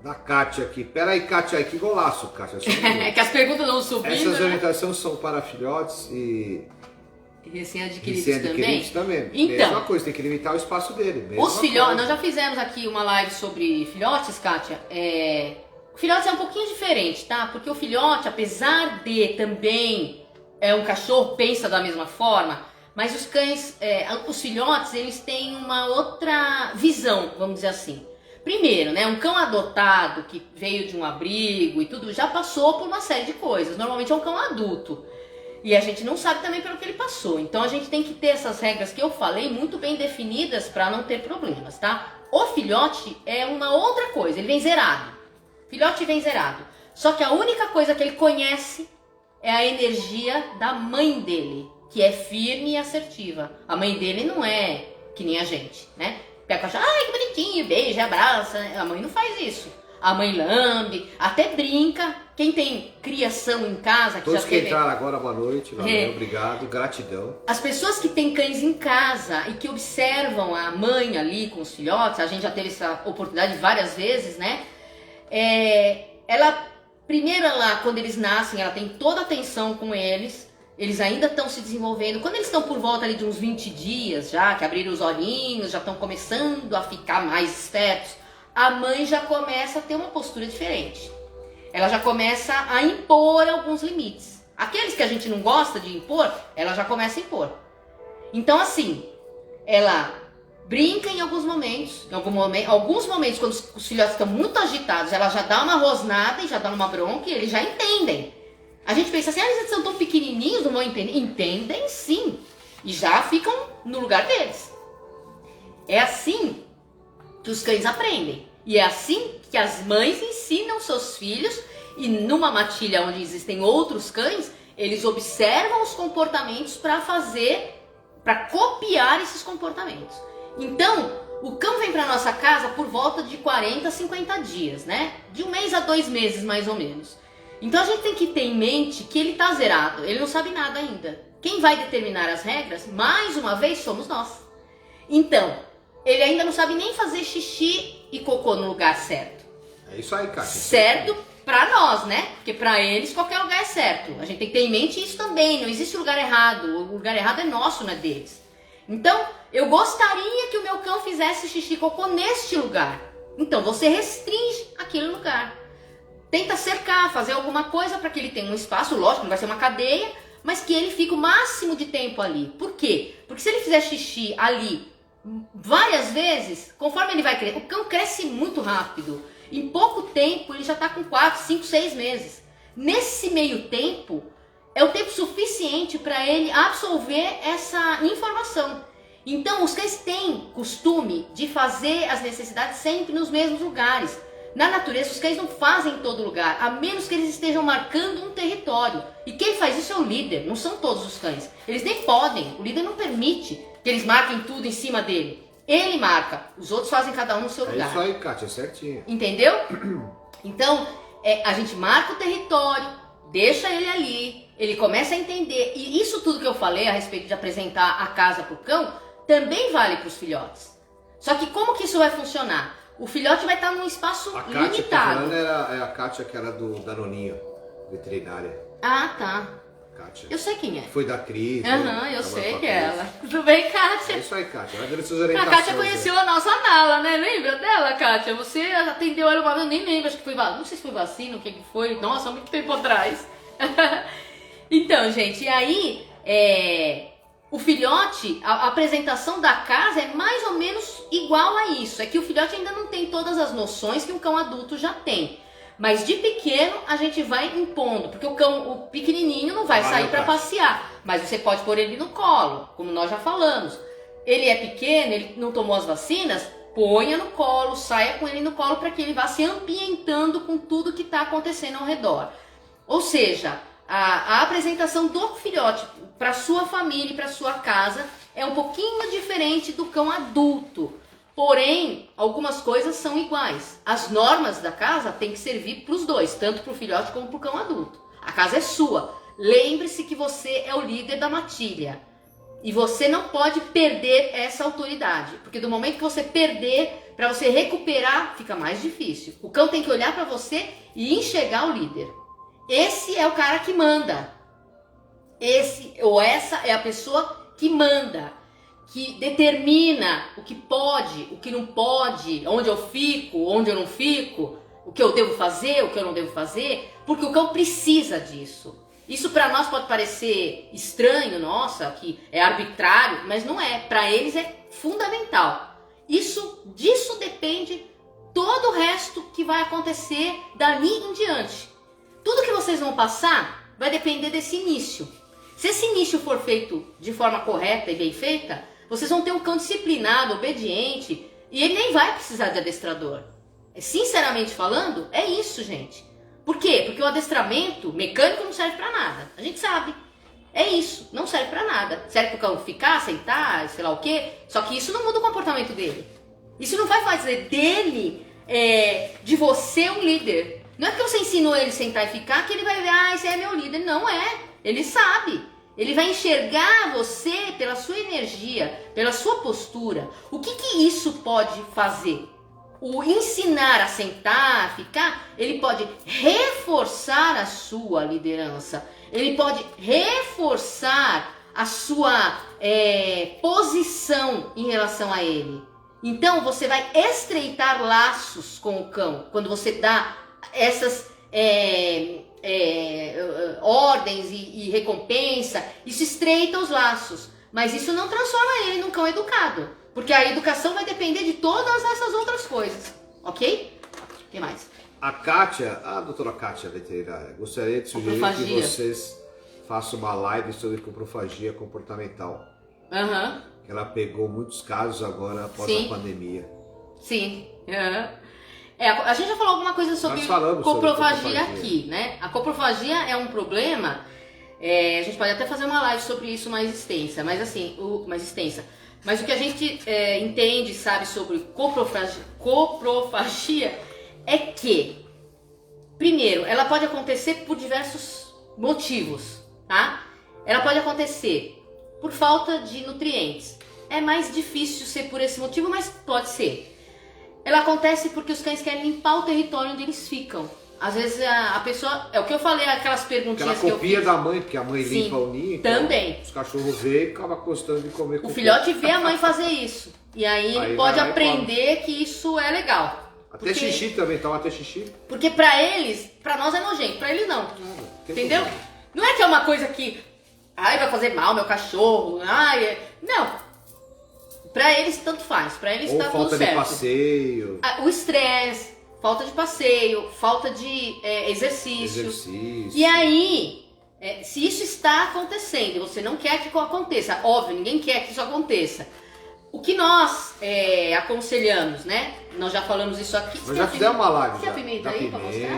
[SPEAKER 2] Da Kátia aqui. Pera aí, Kátia, que golaço, Kátia.
[SPEAKER 1] É que as perguntas não subindo.
[SPEAKER 2] Essas
[SPEAKER 1] né?
[SPEAKER 2] orientações são para filhotes e
[SPEAKER 1] recém-adquiridos
[SPEAKER 2] também.
[SPEAKER 1] Então,
[SPEAKER 2] mesma coisa, tem que limitar o espaço dele.
[SPEAKER 1] Os filhotes, nós já fizemos aqui uma live sobre filhotes, Kátia. Filhotes é um pouquinho diferente, tá? Porque o filhote, apesar de também um cachorro, pensa da mesma forma, mas os cães, os filhotes, eles têm uma outra visão, vamos dizer assim. Primeiro, né, um cão adotado que veio de um abrigo e tudo, já passou por uma série de coisas. Normalmente é um cão adulto. E a gente não sabe também pelo que ele passou. Então a gente tem que ter essas regras que eu falei muito bem definidas para não ter problemas, tá? O filhote é uma outra coisa, ele vem zerado. Filhote vem zerado. Só que a única coisa que ele conhece é a energia da mãe dele, que é firme e assertiva. A mãe dele não é que nem a gente, né? Pega o cachorro, ai que bonitinho, beija, abraça. A mãe não faz isso. A mãe lambe, até brinca. Quem tem criação em casa...
[SPEAKER 2] Todos que entraram agora, boa noite, valeu, obrigado, gratidão.
[SPEAKER 1] As pessoas que têm cães em casa e que observam a mãe ali com os filhotes, a gente já teve essa oportunidade várias vezes, né? Primeiro, quando eles nascem, ela tem toda a atenção com eles. Eles ainda estão se desenvolvendo. Quando eles estão por volta ali de uns 20 dias já, que abriram os olhinhos, já estão começando a ficar mais espertos, a mãe já começa a ter uma postura diferente. Ela já começa a impor alguns limites. Aqueles que a gente não gosta de impor, ela já começa a impor. Então assim, ela brinca em alguns momentos, alguns momentos quando os filhotes estão muito agitados, ela já dá uma rosnada e já dá uma bronca e eles já entendem. A gente pensa assim, eles são tão pequenininhos, não vão entender. Entendem sim, e já ficam no lugar deles. É assim que os cães aprendem. E é assim que as mães ensinam seus filhos, e numa matilha onde existem outros cães, eles observam os comportamentos para copiar esses comportamentos. Então, o cão vem para nossa casa por volta de 40 a 50 dias, né? De 1 mês a 2 meses, mais ou menos. Então a gente tem que ter em mente que ele está zerado, ele não sabe nada ainda. Quem vai determinar as regras, mais uma vez, somos nós. Então, ele ainda não sabe nem fazer xixi e cocô no lugar certo.
[SPEAKER 2] É isso aí, Kátia.
[SPEAKER 1] Certo para nós, né? Porque para eles qualquer lugar é certo. A gente tem que ter em mente isso também, não existe lugar errado. O lugar errado é nosso, não é deles. Então, eu gostaria que o meu cão fizesse xixi e cocô neste lugar. Então, você restringe aquele lugar. Tenta cercar, fazer alguma coisa para que ele tenha um espaço, lógico, não vai ser uma cadeia, mas que ele fique o máximo de tempo ali. Por quê? Porque se ele fizer xixi ali várias vezes, conforme ele vai crescer, o cão cresce muito rápido. Em pouco tempo, ele já está com 4, 5, 6 meses. Nesse meio tempo, é o tempo suficiente para ele absorver essa informação. Então, os cães têm costume de fazer as necessidades sempre nos mesmos lugares. Na natureza, os cães não fazem em todo lugar, a menos que eles estejam marcando um território. E quem faz isso é o líder, não são todos os cães. Eles nem podem, o líder não permite que eles marquem tudo em cima dele. Ele marca, os outros fazem cada um no seu lugar.
[SPEAKER 2] É isso aí, Kátia, certinho.
[SPEAKER 1] Entendeu? Então, a gente marca o território, deixa ele ali, ele começa a entender. E isso tudo que eu falei a respeito de apresentar a casa para o cão, também vale para os filhotes. Só que como que isso vai funcionar? O filhote vai estar num espaço
[SPEAKER 2] limitado. A Kátia que tá falando é a Kátia que era do Danoninho, veterinária.
[SPEAKER 1] Ah, tá.
[SPEAKER 2] Kátia.
[SPEAKER 1] Eu sei quem é.
[SPEAKER 2] Foi da Cris.
[SPEAKER 1] Aham, eu sei que é ela. Tudo bem, Kátia?
[SPEAKER 2] É isso aí, Kátia. Vai dando suas
[SPEAKER 1] A
[SPEAKER 2] orientações.
[SPEAKER 1] Kátia conheceu a nossa Nala, né? Lembra dela, Kátia? Você atendeu ela uma vez, eu nem lembro, acho que foi, não sei se foi vacina, o que foi. Nossa, há muito tempo atrás. Então, gente, e aí, o filhote, a apresentação da casa é mais ou menos igual a isso. É que o filhote ainda não tem todas as noções que um cão adulto já tem. Mas de pequeno a gente vai impondo, porque o pequenininho não vai sair para passear. Mas você pode pôr ele no colo, como nós já falamos. Ele é pequeno, ele não tomou as vacinas, ponha no colo, saia com ele no colo para que ele vá se ambientando com tudo que está acontecendo ao redor. Ou seja, a apresentação do filhote para sua família e para sua casa é um pouquinho diferente do cão adulto. Porém, algumas coisas são iguais. As normas da casa têm que servir para os dois, tanto para o filhote como para o cão adulto. A casa é sua. Lembre-se que você é o líder da matilha. E você não pode perder essa autoridade. Porque do momento que você perder, para você recuperar, fica mais difícil. O cão tem que olhar para você e enxergar o líder. Esse é o cara que manda. Esse ou essa é a pessoa que manda, que determina o que pode, o que não pode, onde eu fico, onde eu não fico, o que eu devo fazer, o que eu não devo fazer, porque o cão precisa disso. Isso para nós pode parecer estranho, nossa, que é arbitrário, mas não é. Para eles é fundamental. Disso depende todo o resto que vai acontecer dali em diante. Tudo que vocês vão passar vai depender desse início. Se esse início for feito de forma correta e bem feita, vocês vão ter um cão disciplinado, obediente, e ele nem vai precisar de adestrador. Sinceramente falando, é isso, gente. Por quê? Porque o adestramento mecânico não serve pra nada. A gente sabe. É isso, não serve pra nada. Serve pro cão ficar, sentar, sei lá o quê. Só que isso não muda o comportamento dele. Isso não vai fazer dele, de você, um líder. Não é que você ensinou ele a sentar e ficar que ele vai ver, esse é meu líder. Não é. Ele sabe. Ele vai enxergar você pela sua energia, pela sua postura. O que isso pode fazer? O ensinar a sentar, a ficar, ele pode reforçar a sua liderança. Ele pode reforçar a sua posição em relação a ele. Então você vai estreitar laços com o cão quando você dá essas ordens e recompensa. Isso estreita os laços, mas isso não transforma ele num cão educado, porque a educação vai depender de todas essas outras coisas, ok? O que mais?
[SPEAKER 2] A Kátia, a doutora Kátia veterinária, gostaria de sugerir que vocês façam uma live sobre coprofagia comportamental.
[SPEAKER 1] Aham.
[SPEAKER 2] Ela pegou muitos casos agora após a pandemia.
[SPEAKER 1] Sim. A gente já falou alguma coisa sobre coprofagia aqui, né? A coprofagia é um problema, a gente pode até fazer uma live sobre isso mais extensa, mas assim, Mas o que a gente entende, sabe, sobre coprofagia é que, primeiro, ela pode acontecer por diversos motivos, tá? Ela pode acontecer por falta de nutrientes. É mais difícil ser por esse motivo, mas pode ser. Ela acontece porque os cães querem limpar o território onde eles ficam. Às vezes a pessoa, é o que eu falei, aquelas perguntinhas que eu fiz.
[SPEAKER 2] Ela copia da mãe, porque a mãe limpa o ninho. Então
[SPEAKER 1] também.
[SPEAKER 2] Os cachorros veem e acabam gostando de comer.
[SPEAKER 1] O filhote vê a mãe fazer isso. E aí ele pode aprender que isso é legal.
[SPEAKER 2] Até xixi também, toma até xixi.
[SPEAKER 1] Porque pra eles, pra nós é nojento, pra eles não. Entendeu? Não é que é uma coisa que, vai fazer mal meu cachorro, não. Pra eles tanto faz, pra eles tá tudo certo.
[SPEAKER 2] Falta de passeio.
[SPEAKER 1] O estresse, falta de passeio, falta de exercício. E aí, se isso está acontecendo, você não quer que aconteça, óbvio, ninguém quer que isso aconteça. O que nós aconselhamos, né? Nós já falamos isso aqui.
[SPEAKER 2] Nós já fizemos uma live.
[SPEAKER 1] Tem a pimenta aí pra mostrar?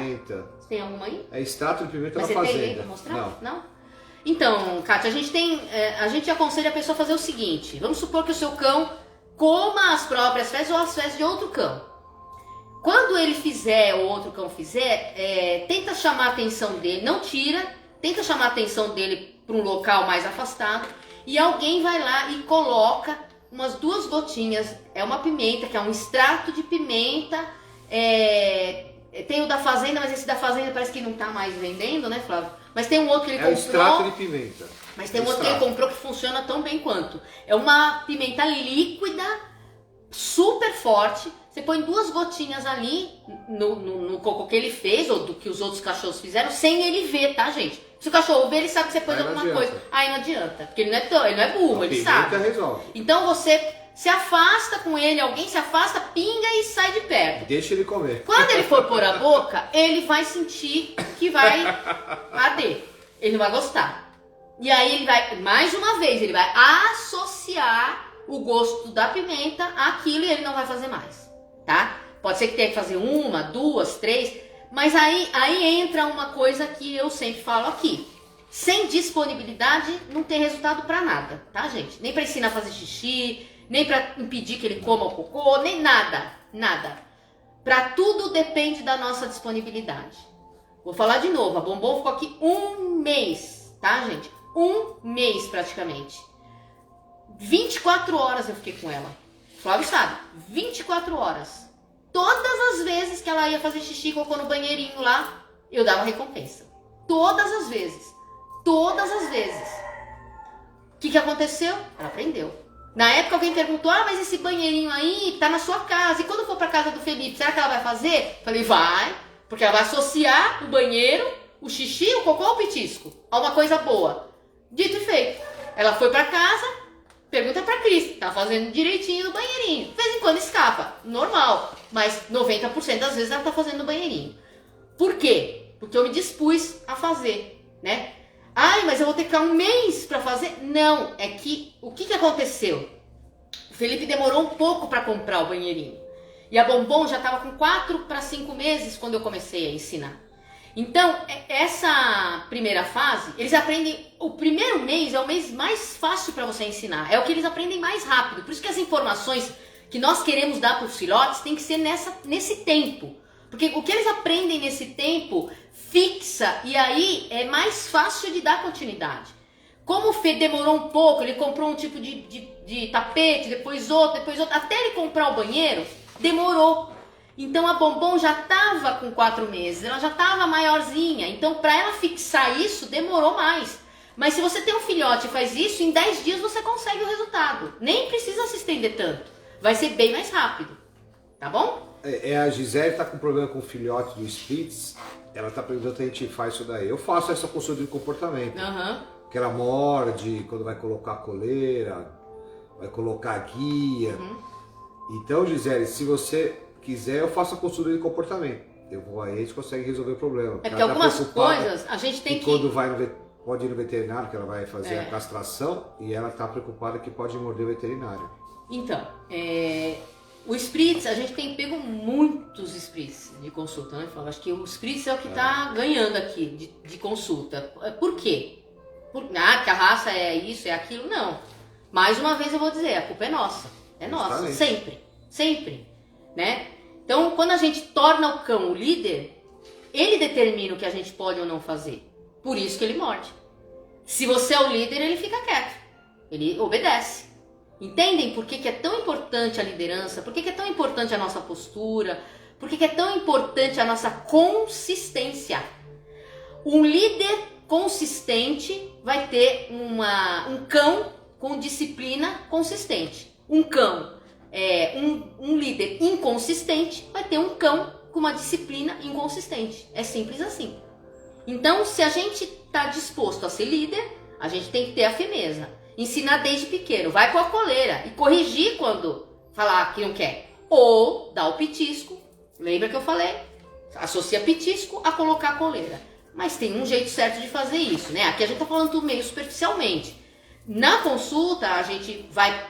[SPEAKER 1] Você tem alguma aí?
[SPEAKER 2] É extrato de pimenta
[SPEAKER 1] da
[SPEAKER 2] fazenda.
[SPEAKER 1] Você tem aí pra mostrar? Não? Então, Kátia, a gente aconselha a pessoa a fazer o seguinte. Vamos supor que o seu cão coma as próprias fezes ou as fezes de outro cão. Quando ele fizer ou outro cão fizer, tenta chamar a atenção dele, não tira, tenta chamar a atenção dele para um local mais afastado e alguém vai lá e coloca umas 2 gotinhas, uma pimenta, que é um extrato de pimenta, tem o da fazenda, mas esse da fazenda parece que não tá mais vendendo, né, Flávio? Mas tem um outro que ele comprou.
[SPEAKER 2] Extrato de pimenta.
[SPEAKER 1] Mas tem um outro que ele comprou que funciona tão bem quanto. É uma pimenta líquida, super forte. Você põe 2 gotinhas ali no cocô que ele fez, ou do que os outros cachorros fizeram, sem ele ver, tá, gente? Se o cachorro ver, ele sabe que você pôs alguma coisa. Aí não adianta, porque ele não é burro, ele sabe.
[SPEAKER 2] Resolve.
[SPEAKER 1] Então você se afasta com ele, alguém se afasta, pinga e sai de perto.
[SPEAKER 2] Deixa ele comer.
[SPEAKER 1] Quando ele for pôr a boca, ele vai sentir que vai arder. Ele não vai gostar. E aí ele vai, mais uma vez, ele vai associar o gosto da pimenta àquilo e ele não vai fazer mais, tá? Pode ser que tenha que fazer 1, 2, 3, mas aí entra uma coisa que eu sempre falo aqui. Sem disponibilidade não tem resultado pra nada, tá, gente? Nem pra ensinar a fazer xixi, nem pra impedir que ele coma o cocô, nem nada, nada. Pra tudo depende da nossa disponibilidade. Vou falar de novo, a Bombom ficou aqui 1 mês, tá, gente? 1 mês praticamente. 24 horas eu fiquei com ela. Flávio sabe, 24 horas. Todas as vezes que ela ia fazer xixi e cocô no banheirinho lá, eu dava recompensa. Todas as vezes. Todas as vezes. O que aconteceu? Ela aprendeu. Na época alguém perguntou, mas esse banheirinho aí tá na sua casa. E quando for pra casa do Felipe, será que ela vai fazer? Falei, vai. Porque ela vai associar o banheiro, o xixi, o cocô ou o petisco a uma coisa boa. Dito e feito. Ela foi pra casa, pergunta pra Cris, tá fazendo direitinho no banheirinho. De vez em quando escapa, normal. Mas 90% das vezes ela tá fazendo no banheirinho. Por quê? Porque eu me dispus a fazer, né? Ai, mas eu vou ter que ficar um mês para fazer? Não, é que o que aconteceu? O Felipe demorou um pouco para comprar o banheirinho. E a Bombom já estava com 4 para 5 meses quando eu comecei a ensinar. Então, essa primeira fase, eles aprendem... O primeiro mês é o mês mais fácil para você ensinar. É o que eles aprendem mais rápido. Por isso que as informações que nós queremos dar para os filhotes tem que ser nesse tempo. Porque o que eles aprendem nesse tempo fixa e aí é mais fácil de dar continuidade. Como o Fê demorou um pouco, ele comprou um tipo de tapete, depois outro, até ele comprar o banheiro, demorou. Então a Bombom já estava com 4 meses, ela já estava maiorzinha. Então para ela fixar isso demorou mais. Mas se você tem um filhote e faz isso, em 10 dias você consegue o resultado. Nem precisa se estender tanto. Vai ser bem mais rápido. Tá bom?
[SPEAKER 2] A Gisele está com problema com o filhote do Spitz. Ela está perguntando se a gente faz isso daí. Eu faço essa consulta de comportamento. Que ela morde quando vai colocar a coleira, vai colocar a guia. Então, Gisele, se você quiser, eu faço a consulta de comportamento. Eu vou aí, a gente consegue resolver o problema.
[SPEAKER 1] É porque algumas coisas a gente tem que...
[SPEAKER 2] Quando pode ir no veterinário, que ela vai fazer a castração, e ela está preocupada que pode morder o veterinário.
[SPEAKER 1] Então, o Spritz, a gente tem pego muitos Spritz de consulta, né? Eu acho que o Spritz é o que está ganhando aqui de consulta. Por quê? Que a raça é isso, é aquilo? Não. Mais uma vez eu vou dizer, a culpa é nossa. É nossa, sempre. Sempre. Né? Então, quando a gente torna o cão o líder, ele determina o que a gente pode ou não fazer. Por isso que ele morde. Se você é o líder, ele fica quieto. Ele obedece. Entendem por que é tão importante a liderança? Por que é tão importante a nossa postura? Por que é tão importante a nossa consistência? Um líder consistente vai ter um cão com disciplina consistente. Um cão, um líder inconsistente vai ter um cão com uma disciplina inconsistente. É simples assim. Então, se a gente está disposto a ser líder, a gente tem que ter a firmeza. Ensinar desde pequeno, vai com a coleira e corrigir quando falar que não quer. Ou dar o pitisco, lembra que eu falei? Associa pitisco a colocar a coleira. Mas tem um jeito certo de fazer isso, né? Aqui a gente tá falando tudo meio superficialmente. Na consulta a gente vai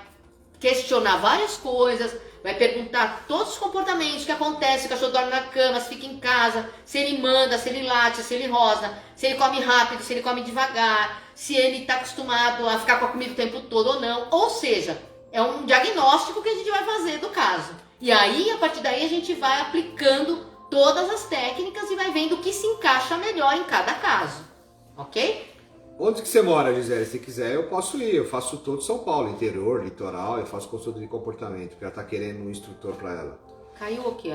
[SPEAKER 1] questionar várias coisas, vai perguntar todos os comportamentos que acontecem, se o cachorro dorme na cama, se fica em casa, se ele manda, se ele late, se ele rosna, se ele come rápido, se ele come devagar, se ele está acostumado a ficar com a comida o tempo todo ou não. Ou seja, é um diagnóstico que a gente vai fazer do caso. E aí, a partir daí, a gente vai aplicando todas as técnicas e vai vendo o que se encaixa melhor em cada caso. Ok?
[SPEAKER 2] Onde que você mora, Gisele? Se quiser, eu posso ir. Eu faço todo São Paulo, interior, litoral. Eu faço consulta de comportamento, porque ela tá querendo um instrutor para ela.
[SPEAKER 1] Caiu aqui,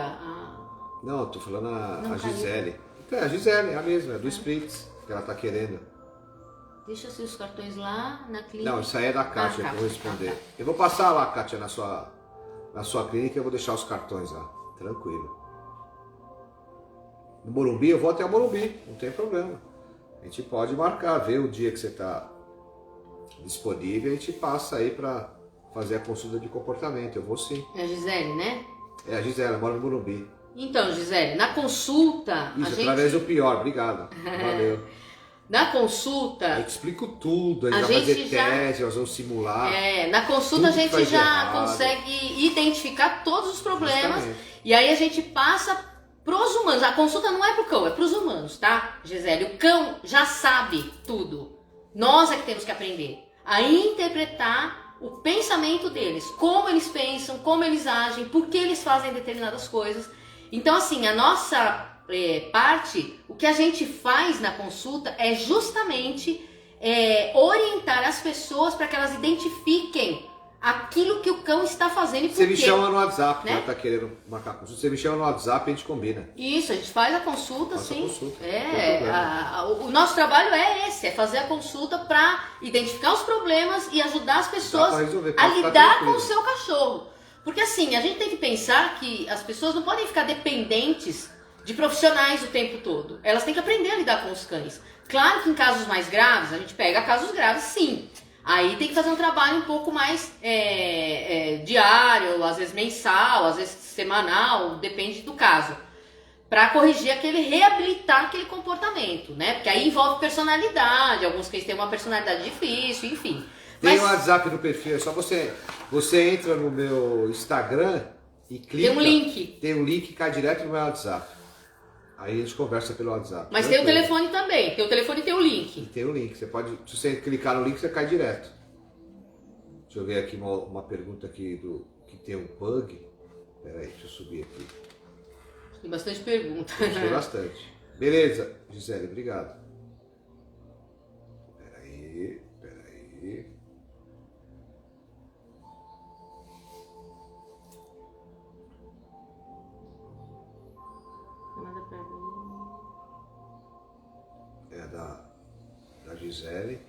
[SPEAKER 2] Não, eu tô falando a Gisele. Então, a Gisele, é a mesma, é do Spritz, que ela tá querendo.
[SPEAKER 1] Deixa os cartões lá na clínica.
[SPEAKER 2] Não, isso aí é da Kátia, que eu vou responder. Eu vou passar lá, Kátia, na sua clínica, eu vou deixar os cartões lá. Tranquilo. No Morumbi, eu vou até o Morumbi, não tem problema. A gente pode marcar, ver o dia que você está disponível, a gente passa aí para fazer a consulta de comportamento. Eu vou sim.
[SPEAKER 1] É a Gisele, né?
[SPEAKER 2] É a Gisele, mora no Morumbi.
[SPEAKER 1] Então, Gisele, na consulta...
[SPEAKER 2] Isso, através do pior, obrigado. Valeu.
[SPEAKER 1] Na consulta...
[SPEAKER 2] Eu te explico tudo, a gente vai fazer teste, nós vamos simular.
[SPEAKER 1] Na consulta a gente já consegue identificar todos os problemas. Justamente. E aí a gente passa pros humanos. A consulta não é pro cão, é pros humanos, tá, Gisele? O cão já sabe tudo. Nós é que temos que aprender a interpretar o pensamento deles, como eles pensam, como eles agem, por que eles fazem determinadas coisas. Então, assim, a nossa parte, o que a gente faz na consulta é justamente orientar as pessoas para que elas identifiquem aquilo que o cão está fazendo e por quê.
[SPEAKER 2] Você me chama no WhatsApp, né? Ela tá querendo marcar a consulta. Você me chama no WhatsApp e a gente combina.
[SPEAKER 1] Isso, a gente faz a consulta, sim.
[SPEAKER 2] A consulta.
[SPEAKER 1] O nosso trabalho é esse, é fazer a consulta para identificar os problemas e ajudar as pessoas a lidar com o seu cachorro. Porque assim, a gente tem que pensar que as pessoas não podem ficar dependentes de profissionais o tempo todo. Elas têm que aprender a lidar com os cães. Claro que em casos mais graves, a gente pega casos graves, sim. Aí tem que fazer um trabalho um pouco mais diário, às vezes mensal, às vezes semanal, depende do caso. para corrigir reabilitar aquele comportamento, né? Porque aí envolve personalidade, alguns cães têm uma personalidade difícil, enfim.
[SPEAKER 2] Tem o WhatsApp no perfil, é só você entra no meu Instagram e clica.
[SPEAKER 1] Tem um link.
[SPEAKER 2] Tem um link que cai direto no meu WhatsApp. Aí a gente conversa pelo WhatsApp.
[SPEAKER 1] Mas tem o telefone também, tem o telefone e tem o link.
[SPEAKER 2] E tem o link, você pode, se você clicar no link, você cai direto. Deixa eu ver aqui uma pergunta aqui que tem um pug. Peraí, deixa eu subir aqui.
[SPEAKER 1] Tem bastante pergunta.
[SPEAKER 2] Tem bastante. Beleza, Gisele, obrigado. Peraí.
[SPEAKER 1] Nada pra mim.
[SPEAKER 2] É da Gisele.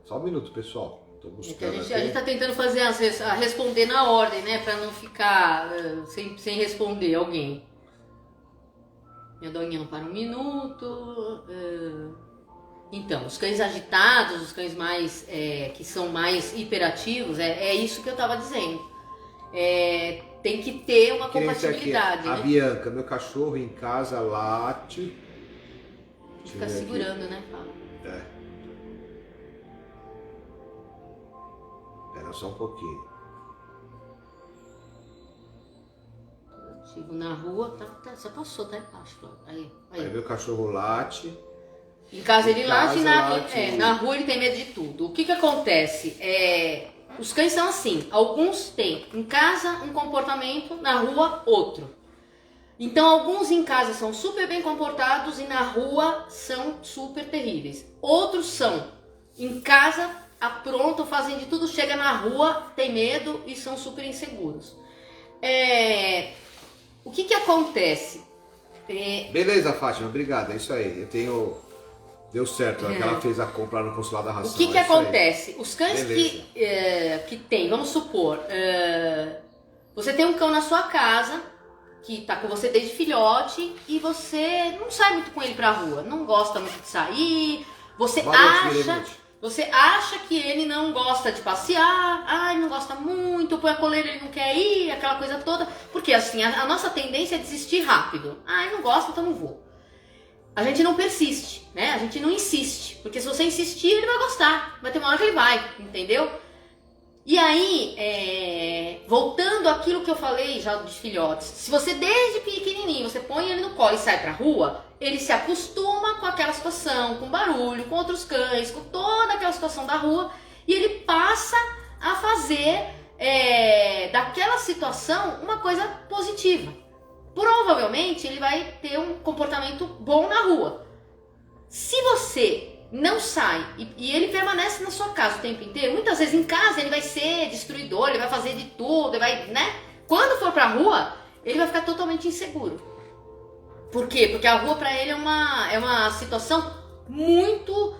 [SPEAKER 2] Só um minuto, pessoal. Tô buscando
[SPEAKER 1] a gente tá tentando fazer responder na ordem, né? Pra não ficar sem responder alguém. Minha doguinha não para um minuto. Então, os cães agitados, os cães mais que são mais hiperativos, é isso que eu tava dizendo. Tem que ter uma compatibilidade.
[SPEAKER 2] A
[SPEAKER 1] né?
[SPEAKER 2] Bianca, meu cachorro em casa late.
[SPEAKER 1] Fica segurando, né, Fábio?
[SPEAKER 2] Espera só um pouquinho.
[SPEAKER 1] Ativo na rua, você passou, tá embaixo. Aí.
[SPEAKER 2] Meu cachorro late.
[SPEAKER 1] Em casa ele late, na rua ele tem medo de tudo. O que acontece? Os cães são assim, alguns têm em casa um comportamento, na rua outro. Então alguns em casa são super bem comportados e na rua são super terríveis. Outros são em casa, aprontam, fazem de tudo, chega na rua, tem medo e são super inseguros. O que acontece?
[SPEAKER 2] Beleza, Fátima, obrigado, é isso aí. Deu certo, ela fez a compra no consulado da ração.
[SPEAKER 1] O que acontece? Os cães que tem, vamos supor, você tem um cão na sua casa, que tá com você desde filhote, e você não sai muito com ele pra rua, não gosta muito de sair, você acha que ele não gosta de passear, não gosta muito, põe a coleira, ele não quer ir, aquela coisa toda, porque assim, a nossa tendência é desistir rápido. Ele não gosta, então não vou. A gente não persiste, né? A gente não insiste, porque se você insistir, ele vai gostar, vai ter uma hora que ele vai, entendeu? E aí, voltando àquilo que eu falei já dos filhotes, se você desde pequenininho, você põe ele no colo e sai pra rua, ele se acostuma com aquela situação, com barulho, com outros cães, com toda aquela situação da rua, e ele passa a fazer daquela situação uma coisa positiva. Provavelmente ele vai ter um comportamento bom na rua. Se você não sai e ele permanece na sua casa o tempo inteiro, muitas vezes em casa ele vai ser destruidor, ele vai fazer de tudo, ele vai, né? Quando for pra rua, ele vai ficar totalmente inseguro. Por quê? Porque a rua pra ele é uma situação muito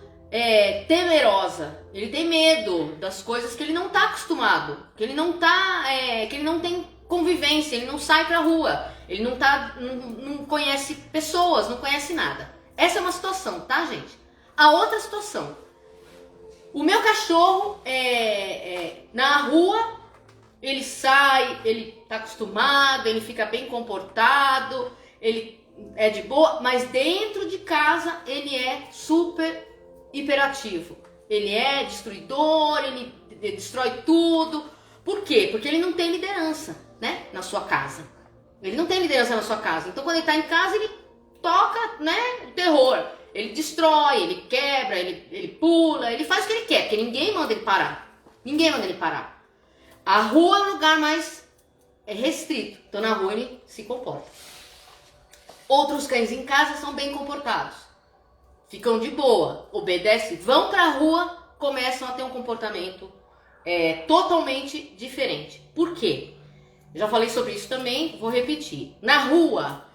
[SPEAKER 1] temerosa. Ele tem medo das coisas que ele não tá acostumado, que ele não tem convivência, ele não sai pra rua, ele não conhece pessoas, não conhece nada. Essa é uma situação, tá, gente? A outra situação, o meu cachorro na rua, ele sai, ele tá acostumado, ele fica bem comportado, ele é de boa, mas dentro de casa ele é super hiperativo. Ele é destruidor, ele destrói tudo. Por quê? Porque ele não tem liderança, né, na sua casa. Ele não tem liderança na sua casa. Então quando ele tá em casa, ele toca, né, o terror. Ele destrói, ele quebra, ele pula, ele faz o que ele quer, porque ninguém manda ele parar. Ninguém manda ele parar. A rua é um lugar mais restrito, então na rua ele se comporta. Outros cães em casa são bem comportados, ficam de boa, obedecem, vão pra rua, começam a ter um comportamento totalmente diferente. Por quê? Eu já falei sobre isso também, vou repetir. Na rua,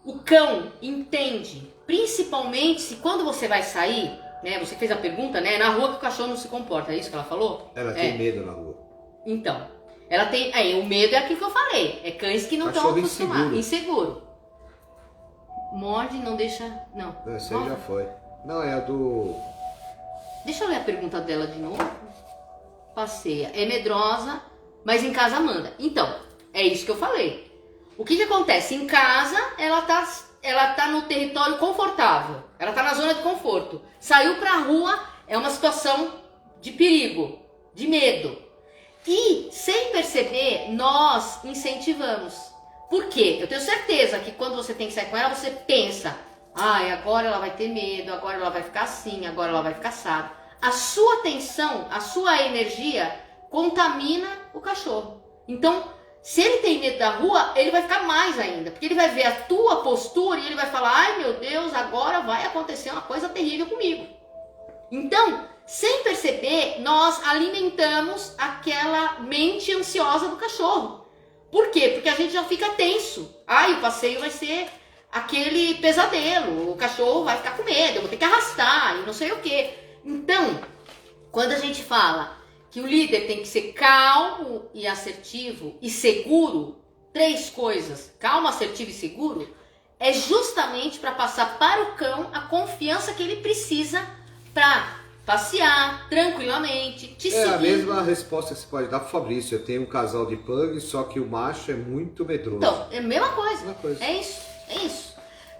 [SPEAKER 1] o cão entende, principalmente se quando você vai sair, né? Você fez a pergunta, né? Na rua que o cachorro não se comporta, é isso que ela falou?
[SPEAKER 2] Ela tem medo na rua.
[SPEAKER 1] Então, ela tem. O medo é aquilo que eu falei. É cães que não estão acostumados. Inseguro. Morde, não deixa. Não.
[SPEAKER 2] Esse aí já foi. Não, é a do.
[SPEAKER 1] Deixa eu ler a pergunta dela de novo. Passeia. É medrosa, mas em casa manda. Então, É isso que eu falei. O que acontece? Em casa, ela tá no território confortável. Ela tá na zona de conforto. Saiu pra rua, é uma situação de perigo, de medo. E, sem perceber, nós incentivamos. Por quê? Eu tenho certeza que quando você tem que sair com ela, você pensa: ai, agora ela vai ter medo, agora ela vai ficar assim, agora ela vai ficar assado. A sua tensão, a sua energia contamina o cachorro. Então, se ele tem medo da rua, ele vai ficar mais ainda, porque ele vai ver a tua postura e ele vai falar: ai meu Deus, agora vai acontecer uma coisa terrível comigo. Então, sem perceber, nós alimentamos aquela mente ansiosa do cachorro. Por quê? Porque a gente já fica tenso. Ai, o passeio vai ser aquele pesadelo, o cachorro vai ficar com medo, eu vou ter que arrastar e não sei o quê. Então, quando a gente fala que o líder tem que ser calmo e assertivo e seguro, 3 coisas, calmo, assertivo e seguro, é justamente para passar para o cão a confiança que ele precisa para passear tranquilamente, te seguir.
[SPEAKER 2] É a mesma resposta que você pode dar pro Fabrício. Eu tenho um casal de pug, só que o macho é muito medroso.
[SPEAKER 1] Então, é a mesma coisa. É isso.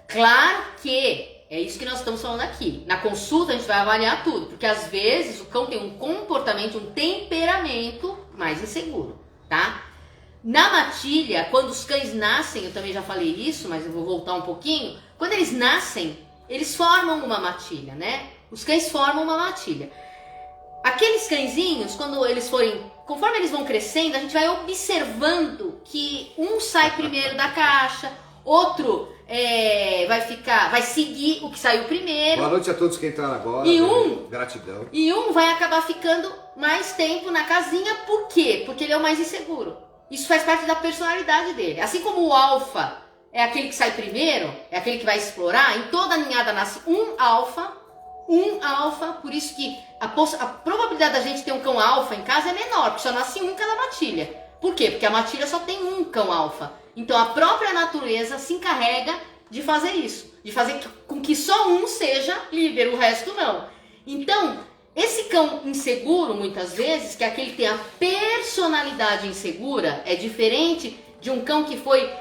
[SPEAKER 1] Claro que é isso que nós estamos falando aqui. Na consulta a gente vai avaliar tudo, porque às vezes o cão tem um comportamento, um temperamento mais inseguro, tá? Na matilha, quando os cães nascem, eu também já falei isso, mas eu vou voltar um pouquinho. Quando eles nascem, eles formam uma matilha, né? Os cães formam uma matilha. Aqueles cãezinhos, conforme eles vão crescendo, a gente vai observando que um sai primeiro da caixa, outro vai seguir o que saiu primeiro.
[SPEAKER 2] Boa noite a todos que entraram agora. Gratidão.
[SPEAKER 1] E um vai acabar ficando mais tempo na casinha. Por quê? Porque ele é o mais inseguro. Isso faz parte da personalidade dele. Assim como o alfa é aquele que sai primeiro, é aquele que vai explorar, em toda ninhada nasce um alfa, por isso que a probabilidade da gente ter um cão alfa em casa é menor, porque só nasce um em cada matilha. Por quê? Porque a matilha só tem um cão alfa. Então a própria natureza se encarrega de fazer isso, de fazer com que só um seja líder, o resto não. Então, esse cão inseguro, muitas vezes, que é aquele que tem a personalidade insegura, é diferente de um cão que foi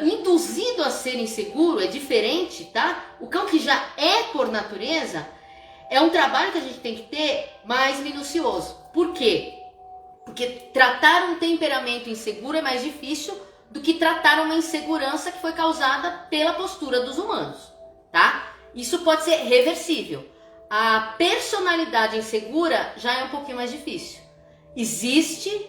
[SPEAKER 1] induzido a ser inseguro, é diferente, tá? O cão que já é por natureza, é um trabalho que a gente tem que ter mais minucioso. Por quê? Porque tratar um temperamento inseguro é mais difícil do que tratar uma insegurança que foi causada pela postura dos humanos, tá? Isso pode ser reversível. A personalidade insegura já é um pouquinho mais difícil. Existe,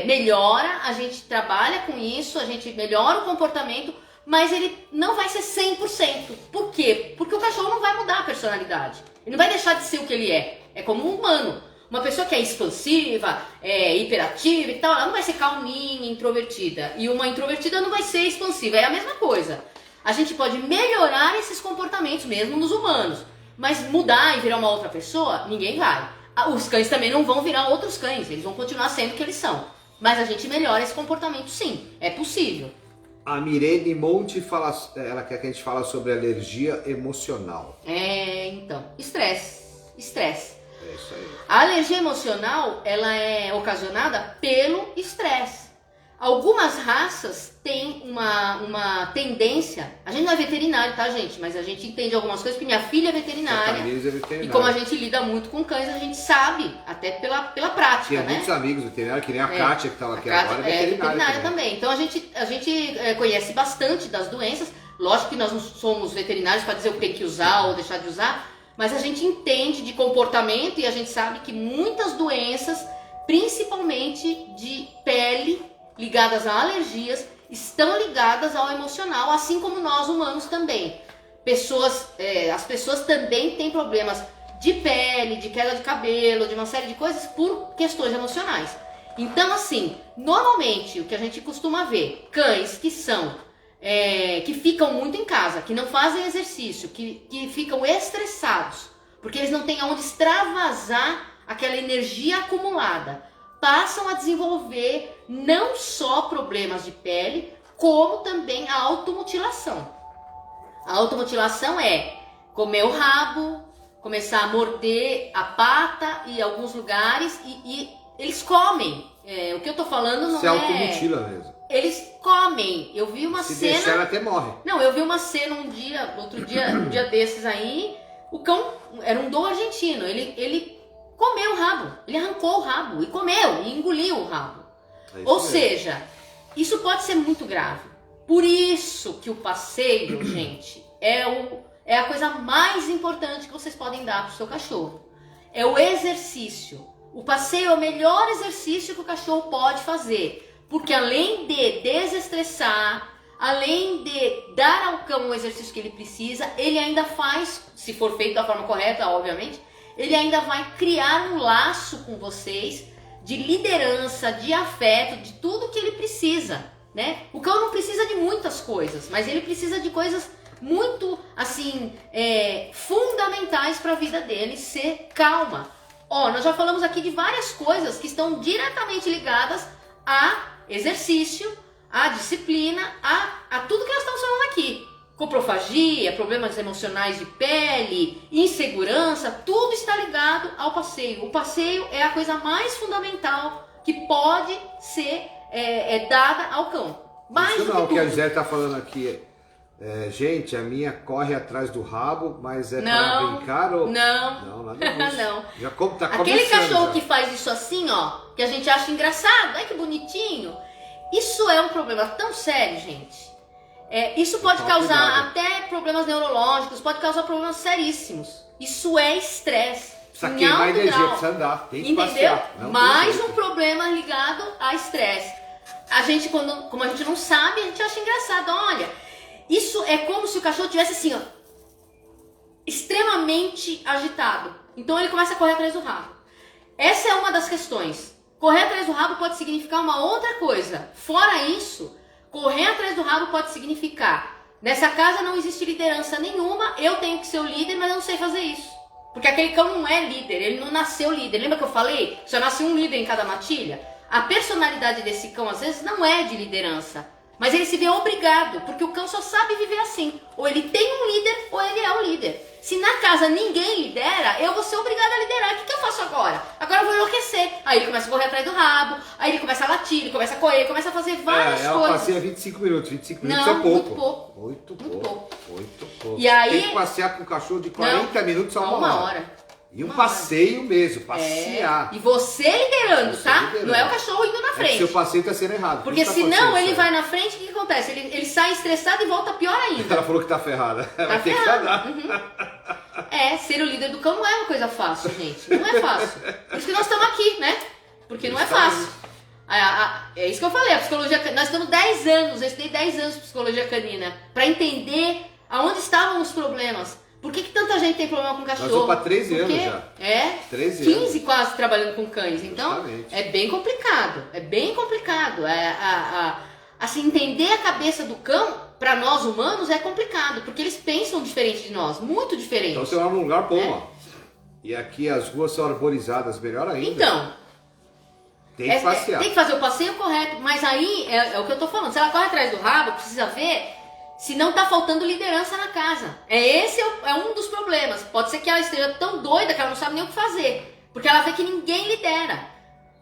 [SPEAKER 1] melhora, a gente trabalha com isso, a gente melhora o comportamento, mas ele não vai ser 100%. Por quê? Porque o cachorro não vai mudar a personalidade. Ele não vai deixar de ser o que ele é. É como um humano. Uma pessoa que é expansiva, hiperativa e tal, ela não vai ser calminha, introvertida. E uma introvertida não vai ser expansiva. É a mesma coisa. A gente pode melhorar esses comportamentos mesmo nos humanos. Mas mudar e virar uma outra pessoa, ninguém vai. Os cães também não vão virar outros cães. Eles vão continuar sendo o que eles são. Mas a gente melhora esse comportamento sim. É possível.
[SPEAKER 2] A Mirene Monte fala, ela quer que a gente fale sobre alergia emocional.
[SPEAKER 1] Então, estresse.
[SPEAKER 2] É isso aí.
[SPEAKER 1] A alergia emocional, ela é ocasionada pelo estresse. Algumas raças têm uma tendência... A gente não é veterinário, tá, gente? Mas a gente entende algumas coisas, porque minha filha é veterinária. E como a gente lida muito com cães, a gente sabe, até pela prática,
[SPEAKER 2] Tem
[SPEAKER 1] né?
[SPEAKER 2] muitos amigos veterinários, que nem a Kátia, que estava aqui agora, é veterinária
[SPEAKER 1] também. Então a gente conhece bastante das doenças. Lógico que nós não somos veterinários para dizer o que tem que usar ou deixar de usar, mas a gente entende de comportamento e a gente sabe que muitas doenças, principalmente de pele, ligadas a alergias, estão ligadas ao emocional, assim como nós humanos também. As pessoas também têm problemas de pele, de queda de cabelo, de uma série de coisas por questões emocionais. Então, assim, normalmente o que a gente costuma ver, cães que que ficam muito em casa, que não fazem exercício, que ficam estressados, porque eles não têm aonde extravasar aquela energia acumulada, passam a desenvolver não só problemas de pele, como também a automutilação. A automutilação é comer o rabo, começar a morder a pata em alguns lugares e eles comem. O que eu tô falando não
[SPEAKER 2] se automutila mesmo.
[SPEAKER 1] Eles comem. Eu vi uma cena...
[SPEAKER 2] Se deixar, ela até morre.
[SPEAKER 1] Não, eu vi uma cena um dia desses aí, o cão era um dom argentino, ele comeu o rabo, ele arrancou o rabo e comeu, e engoliu o rabo. Ou seja, isso pode ser muito grave. Por isso que o passeio, gente, é a coisa mais importante que vocês podem dar pro seu cachorro. É o exercício. O passeio é o melhor exercício que o cachorro pode fazer. Porque além de desestressar, além de dar ao cão o exercício que ele precisa, ele ainda faz, se for feito da forma correta, obviamente, ele ainda vai criar um laço com vocês de liderança, de afeto, de tudo que ele precisa, né? O cão não precisa de muitas coisas, mas ele precisa de coisas muito, assim, fundamentais para a vida dele ser calma. Nós já falamos aqui de várias coisas que estão diretamente ligadas a exercício, a disciplina, a tudo que nós estamos falando aqui. Coprofagia, problemas emocionais de pele, insegurança, tudo está ligado ao passeio. O passeio é a coisa mais fundamental que pode ser dada ao cão. Mais do que tudo.
[SPEAKER 2] O que a Gisele está falando aqui gente, a minha corre atrás do rabo, mas para brincar ou...
[SPEAKER 1] Não,
[SPEAKER 2] nada disso.
[SPEAKER 1] Não.
[SPEAKER 2] Já tá
[SPEAKER 1] aquele cachorro
[SPEAKER 2] já.
[SPEAKER 1] que faz isso assim, que a gente acha engraçado, ai que bonitinho. Isso é um problema tão sério, gente. Isso pode causar até problemas neurológicos, pode causar problemas seríssimos. Isso é estresse.
[SPEAKER 2] Precisa queimar energia, precisa andar, tem que passear.
[SPEAKER 1] Mais um problema ligado a estresse. A gente, como a gente não sabe, a gente acha engraçado. Olha, isso é como se o cachorro tivesse assim, extremamente agitado. Então ele começa a correr atrás do rabo. Essa é uma das questões. Correr atrás do rabo pode significar uma outra coisa. Fora isso, correr atrás do rabo pode significar: nessa casa não existe liderança nenhuma, eu tenho que ser o líder, mas eu não sei fazer isso. Porque aquele cão não é líder, ele não nasceu líder. Lembra que eu falei? Só nasce um líder em cada matilha? A personalidade desse cão às vezes não é de liderança, mas ele se vê obrigado, porque o cão só sabe viver assim. Ou ele tem um líder, ou ele é o líder. Se na casa ninguém lidera, eu vou ser obrigada a liderar. O que eu faço agora? Agora eu vou enlouquecer. Aí ele começa a correr atrás do rabo, aí ele começa a latir, ele começa a correr, ele começa a fazer várias coisas.
[SPEAKER 2] Ela passeia 25 minutos. 25 minutos
[SPEAKER 1] não,
[SPEAKER 2] é pouco.
[SPEAKER 1] Muito pouco.
[SPEAKER 2] Muito pouco.
[SPEAKER 1] E aí,
[SPEAKER 2] tem que passear com um cachorro de 40 minutos a uma hora. E um passeio mesmo, passear.
[SPEAKER 1] E você liderando, tá? Não é o cachorro indo na frente.
[SPEAKER 2] Seu passeio tá sendo errado.
[SPEAKER 1] Porque senão ele vai na frente, o que acontece? Ele sai estressado e volta pior ainda.
[SPEAKER 2] Ela falou que tá ferrada.
[SPEAKER 1] Tá ferrada. Ser o líder do cão não é uma coisa fácil, gente. Não é fácil. Por isso que nós estamos aqui, né? Porque não é fácil. É isso que eu falei, a psicologia canina. Nós estamos 10 anos, eu estudei 10 anos de psicologia canina, pra entender aonde estavam os problemas. Por que tanta gente tem problema com cachorro?
[SPEAKER 2] Nós vamos para 13 anos já.
[SPEAKER 1] 13 15 anos. Quase trabalhando com cães. Então, justamente. É bem complicado. É bem complicado. Assim, entender a cabeça do cão, para nós humanos, é complicado. Porque eles pensam diferente de nós. Muito diferente.
[SPEAKER 2] Então você vai num lugar bom, E aqui as ruas são arborizadas, melhor ainda.
[SPEAKER 1] Então,
[SPEAKER 2] tem que passear.
[SPEAKER 1] Tem que fazer o passeio correto. Mas aí, é o que eu tô falando. Se ela corre atrás do rabo, precisa ver se não tá faltando liderança na casa. Esse é um dos problemas. Pode ser que ela esteja tão doida que ela não sabe nem o que fazer. Porque ela vê que ninguém lidera.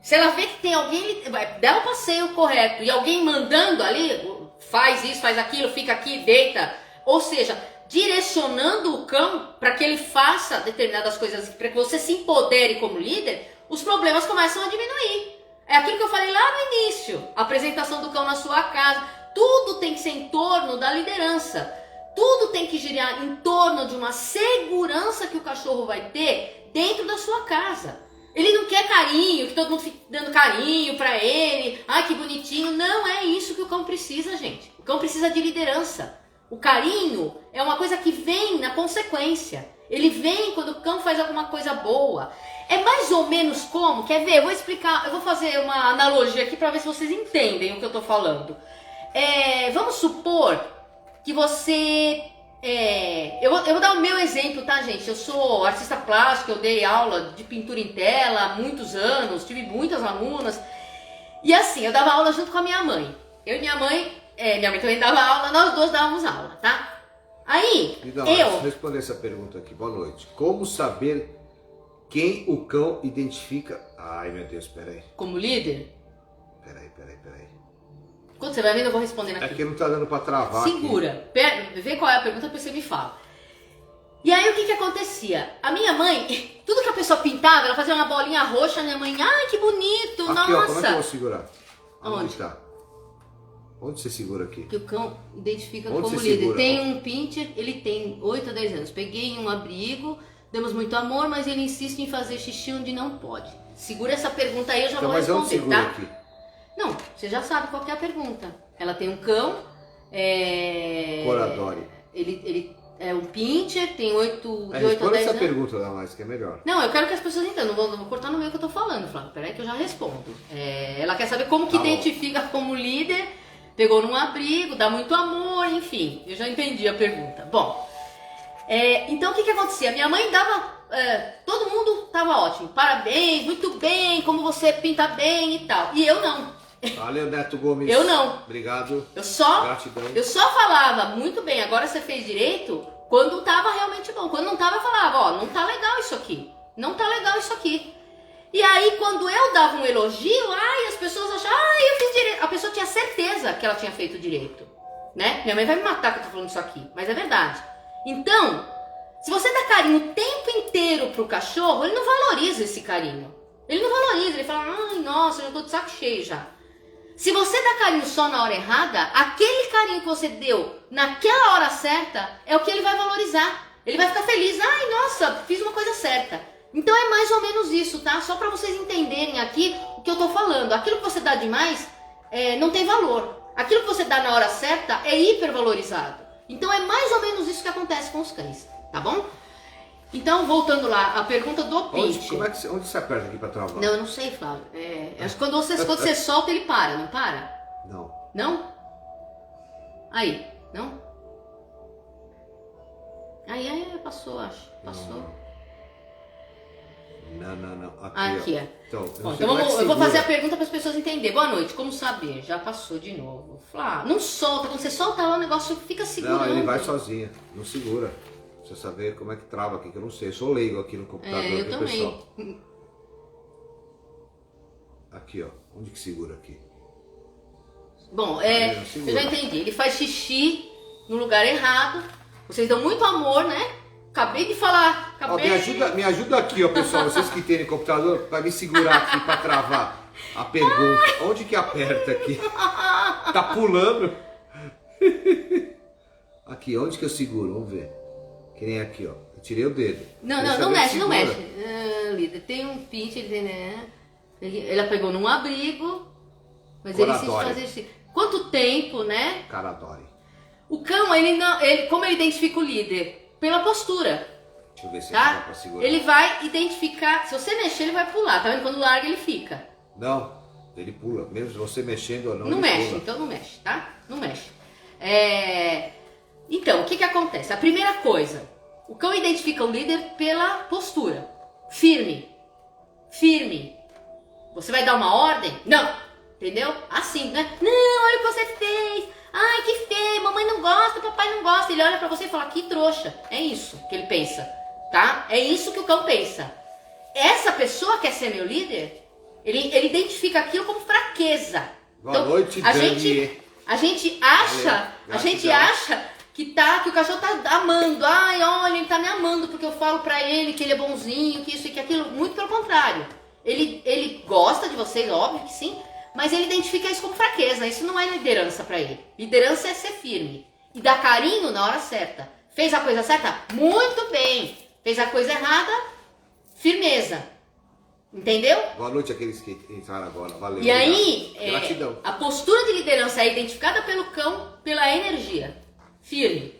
[SPEAKER 1] Se ela vê que tem alguém, dá o passeio correto e alguém mandando ali, faz isso, faz aquilo, fica aqui, deita. Ou seja, direcionando o cão para que ele faça determinadas coisas, para que você se empodere como líder, os problemas começam a diminuir. É aquilo que eu falei lá no início. A apresentação do cão na sua casa. Tudo tem que ser em torno da liderança. Tudo tem que girar em torno de uma segurança que o cachorro vai ter dentro da sua casa. Ele não quer carinho, que todo mundo fique dando carinho pra ele. Ai, que bonitinho. Não é isso que o cão precisa, gente. O cão precisa de liderança. O carinho é uma coisa que vem na consequência. Ele vem quando o cão faz alguma coisa boa. É mais ou menos como, quer ver? Eu vou explicar, eu vou fazer uma analogia aqui pra ver se vocês entendem o que eu tô falando. Vamos supor que você... eu vou dar o meu exemplo, tá, gente? Eu sou artista plástico, eu dei aula de pintura em tela há muitos anos, tive muitas alunas. E assim, eu dava aula junto com a minha mãe. Eu e minha mãe também dava aula, nós duas dávamos aula, tá? Aí,
[SPEAKER 2] deixa eu responder essa pergunta aqui, boa noite. Como saber quem o cão identifica Ai, meu Deus, peraí.
[SPEAKER 1] Como líder?
[SPEAKER 2] Peraí.
[SPEAKER 1] Quando você vai vendo, eu vou respondendo aqui.
[SPEAKER 2] É que não tá dando pra travar.
[SPEAKER 1] Segura. Vê qual é a pergunta, depois você me fala. E aí, o que acontecia? A minha mãe, tudo que a pessoa pintava, ela fazia uma bolinha roxa, a minha mãe, ai, que bonito,
[SPEAKER 2] aqui,
[SPEAKER 1] nossa.
[SPEAKER 2] Ó, como é que eu vou segurar?
[SPEAKER 1] Onde?
[SPEAKER 2] Tá? Onde você segura aqui?
[SPEAKER 1] Que o cão identifica
[SPEAKER 2] Onde
[SPEAKER 1] como
[SPEAKER 2] você
[SPEAKER 1] líder.
[SPEAKER 2] segura?
[SPEAKER 1] Tem um pincher, ele tem 8 a 10 anos. Peguei um abrigo, demos muito amor, mas ele insiste em fazer xixi onde não pode. Segura essa pergunta aí, eu já
[SPEAKER 2] Então,
[SPEAKER 1] vou
[SPEAKER 2] mas onde
[SPEAKER 1] responder,
[SPEAKER 2] segura
[SPEAKER 1] tá?
[SPEAKER 2] aqui?
[SPEAKER 1] Não, você já sabe qual que é a pergunta. Ela tem um cão,
[SPEAKER 2] Coradori.
[SPEAKER 1] Ele é um pincher, tem de 8 a 10
[SPEAKER 2] responde essa
[SPEAKER 1] anos.
[SPEAKER 2] pergunta, Damares, que é melhor.
[SPEAKER 1] Não, eu quero que as pessoas entendam, não vou cortar no meio que eu tô falando, Flávio. Peraí que eu já respondo. Ela quer saber como que
[SPEAKER 2] Tá bom.
[SPEAKER 1] identifica como líder, pegou num abrigo, dá muito amor, enfim. Eu já entendi a pergunta. Bom, então o que acontecia? Minha mãe dava... todo mundo tava ótimo, parabéns, muito bem, como você pinta bem e tal. E eu não.
[SPEAKER 2] Valeu, Neto Gomes.
[SPEAKER 1] Eu não.
[SPEAKER 2] Obrigado.
[SPEAKER 1] Gratidão. Eu só falava muito bem, agora você fez direito, quando tava realmente bom. Quando não tava, eu falava, ó, não tá legal isso aqui. Não tá legal isso aqui. E aí, quando eu dava um elogio, as pessoas achavam, eu fiz direito. A pessoa tinha certeza que ela tinha feito direito, né? Minha mãe vai me matar que eu tô falando isso aqui, mas é verdade. Então, se você dá carinho o tempo inteiro pro cachorro, ele não valoriza esse carinho. Ele não valoriza, ele fala, ai, nossa, eu já tô de saco cheio já. Se você dá carinho só na hora errada, aquele carinho que você deu naquela hora certa é o que ele vai valorizar. Ele vai ficar feliz, ai, nossa, fiz uma coisa certa. Então é mais ou menos isso, tá? Só pra vocês entenderem aqui o que eu tô falando. Aquilo que você dá demais não tem valor. Aquilo que você dá na hora certa é hipervalorizado. Então é mais ou menos isso que acontece com os cães, tá bom? Então, voltando lá, a pergunta do pinche.
[SPEAKER 2] Onde você aperta aqui pra travar?
[SPEAKER 1] Não, eu não sei, Flávio. Acho que quando você solta, ele para, não para?
[SPEAKER 2] Não.
[SPEAKER 1] Não? Aí, não? Aí, passou, acho. Passou.
[SPEAKER 2] Não.
[SPEAKER 1] Aqui,
[SPEAKER 2] ó. Então,
[SPEAKER 1] eu vou fazer a pergunta para as pessoas entenderem. Boa noite, como saber? Já passou de novo. Flávio, não solta. Quando você solta lá, o negócio fica segurando.
[SPEAKER 2] Não, ele vai sozinho. Não segura. Precisa saber como é que trava aqui, que eu não sei. Eu sou leigo aqui no computador.
[SPEAKER 1] Eu também.
[SPEAKER 2] Pessoal. Aqui, ó. Onde que segura aqui?
[SPEAKER 1] Bom, eu já entendi. Ele faz xixi no lugar errado. Vocês dão muito amor, né? Acabei de falar.
[SPEAKER 2] Me ajuda aqui, ó, pessoal. Vocês que têm computador, para me segurar aqui, para travar a pergunta. Onde que aperta aqui? Tá pulando. Aqui, onde que eu seguro? Vamos ver. Que nem aqui, ó. Eu tirei o dedo.
[SPEAKER 1] Não mexe. Líder, tem um pinche, ele tem, né? Ela pegou num abrigo, mas ele insiste em fazer xixi. Quanto tempo, né?
[SPEAKER 2] Caradori.
[SPEAKER 1] O cão, como ele identifica o líder? Pela postura.
[SPEAKER 2] Deixa eu ver se
[SPEAKER 1] tá?
[SPEAKER 2] dá pra segurar.
[SPEAKER 1] Ele vai identificar, se você mexer, ele vai pular. Tá vendo? Quando larga, ele fica.
[SPEAKER 2] Não, ele pula. Mesmo você mexendo ou não,
[SPEAKER 1] não
[SPEAKER 2] ele
[SPEAKER 1] mexe,
[SPEAKER 2] pula.
[SPEAKER 1] Então não mexe, tá? Não mexe. Então, o que acontece? A primeira coisa, o cão identifica o líder pela postura. Firme. Você vai dar uma ordem? Não. Entendeu? Assim, né? Não, olha o que você fez. Ai, que feio. Mamãe não gosta, papai não gosta. Ele olha pra você e fala, que trouxa. É isso que ele pensa, tá? É isso que o cão pensa. Essa pessoa quer ser meu líder? Ele identifica aquilo como fraqueza.
[SPEAKER 2] Boa noite, Dani.
[SPEAKER 1] A gente acha que o cachorro tá amando. Ai, olha, ele tá me amando porque eu falo pra ele que ele é bonzinho, que isso e que aquilo. Muito pelo contrário. Ele gosta de vocês, óbvio que sim, mas ele identifica isso como fraqueza. Isso não é liderança pra ele. Liderança é ser firme e dar carinho na hora certa. Fez a coisa certa? Muito bem. Fez a coisa errada? Firmeza. Entendeu?
[SPEAKER 2] Boa noite aqueles que entraram agora. Valeu.
[SPEAKER 1] E aí,
[SPEAKER 2] gratidão.
[SPEAKER 1] A postura de liderança é identificada pelo cão, pela energia. Firme.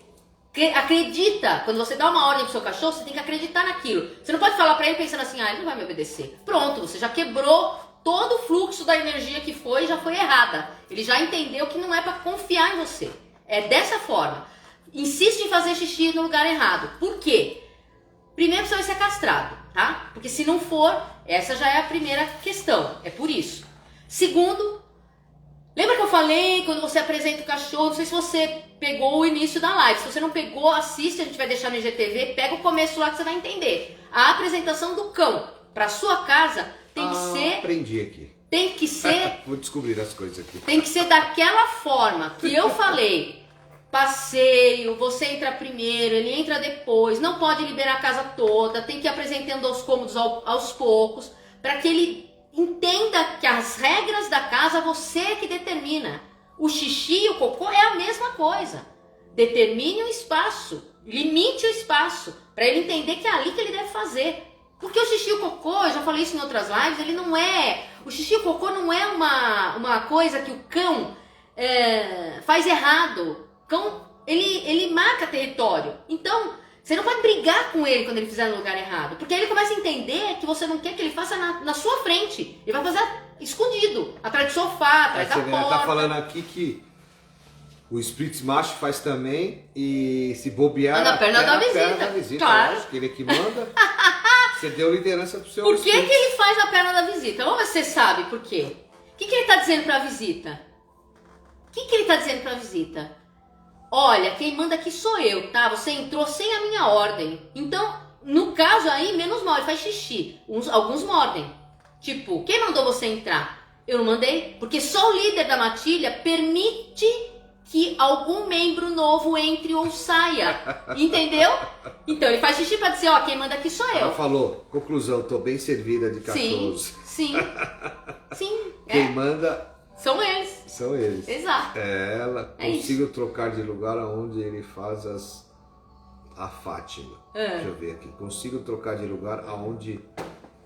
[SPEAKER 1] Acredita. Quando você dá uma ordem pro seu cachorro, você tem que acreditar naquilo. Você não pode falar pra ele pensando assim, ele não vai me obedecer. Pronto, você já quebrou todo o fluxo da energia que foi, já foi errada. Ele já entendeu que não é pra confiar em você. É dessa forma. Insiste em fazer xixi no lugar errado. Por quê? Primeiro, você vai ser castrado, tá? Porque se não for, essa já é a primeira questão. É por isso. Segundo, lembra que eu falei quando você apresenta o cachorro? Não sei se você pegou o início da live. Se você não pegou, assiste, a gente vai deixar no IGTV. Pega o começo lá que você vai entender. A apresentação do cão para sua casa tem que ser...
[SPEAKER 2] Aprendi aqui.
[SPEAKER 1] Tem que ser...
[SPEAKER 2] Vou descobrir as coisas aqui.
[SPEAKER 1] Tem que ser daquela forma que eu falei. Passeio, você entra primeiro, ele entra depois, não pode liberar a casa toda, tem que ir apresentando aos cômodos aos poucos, para que ele entenda que as regras da casa você é que determina. O xixi e o cocô é a mesma coisa. Determine o espaço, limite o espaço, para ele entender que é ali que ele deve fazer. Porque o xixi e o cocô, eu já falei isso em outras lives, ele não é... O xixi e o cocô não é uma coisa que o cão faz errado. O cão, ele marca território. Então, você não pode brigar com ele quando ele fizer no lugar errado. Porque aí ele começa a entender que você não quer que ele faça na sua frente. Ele vai fazer escondido, atrás do sofá, atrás da porta.
[SPEAKER 2] Tá falando aqui que o Spritz macho faz também e se bobear
[SPEAKER 1] na perna da visita. Claro.
[SPEAKER 2] Acho que ele é que manda. Você deu liderança pro seu
[SPEAKER 1] Por que ele faz na perna da visita? Vamos ver se você sabe por quê. O que ele está dizendo para a visita? O que ele está dizendo para a visita? Olha, quem manda aqui sou eu, tá? Você entrou sem a minha ordem. Então, no caso aí, menos mal, ele faz xixi. Alguns mordem. Tipo, quem mandou você entrar? Eu não mandei. Porque só o líder da matilha permite que algum membro novo entre ou saia. Entendeu? Então, ele faz xixi pra dizer, ó, quem manda aqui sou eu.
[SPEAKER 2] Ela falou, conclusão, tô bem servida de cachorros.
[SPEAKER 1] Sim.
[SPEAKER 2] Quem manda...
[SPEAKER 1] São eles.
[SPEAKER 2] São eles.
[SPEAKER 1] Exato.
[SPEAKER 2] Ela consigo trocar de lugar aonde ele faz a Fátima. Deixa eu ver aqui. Consigo trocar de lugar aonde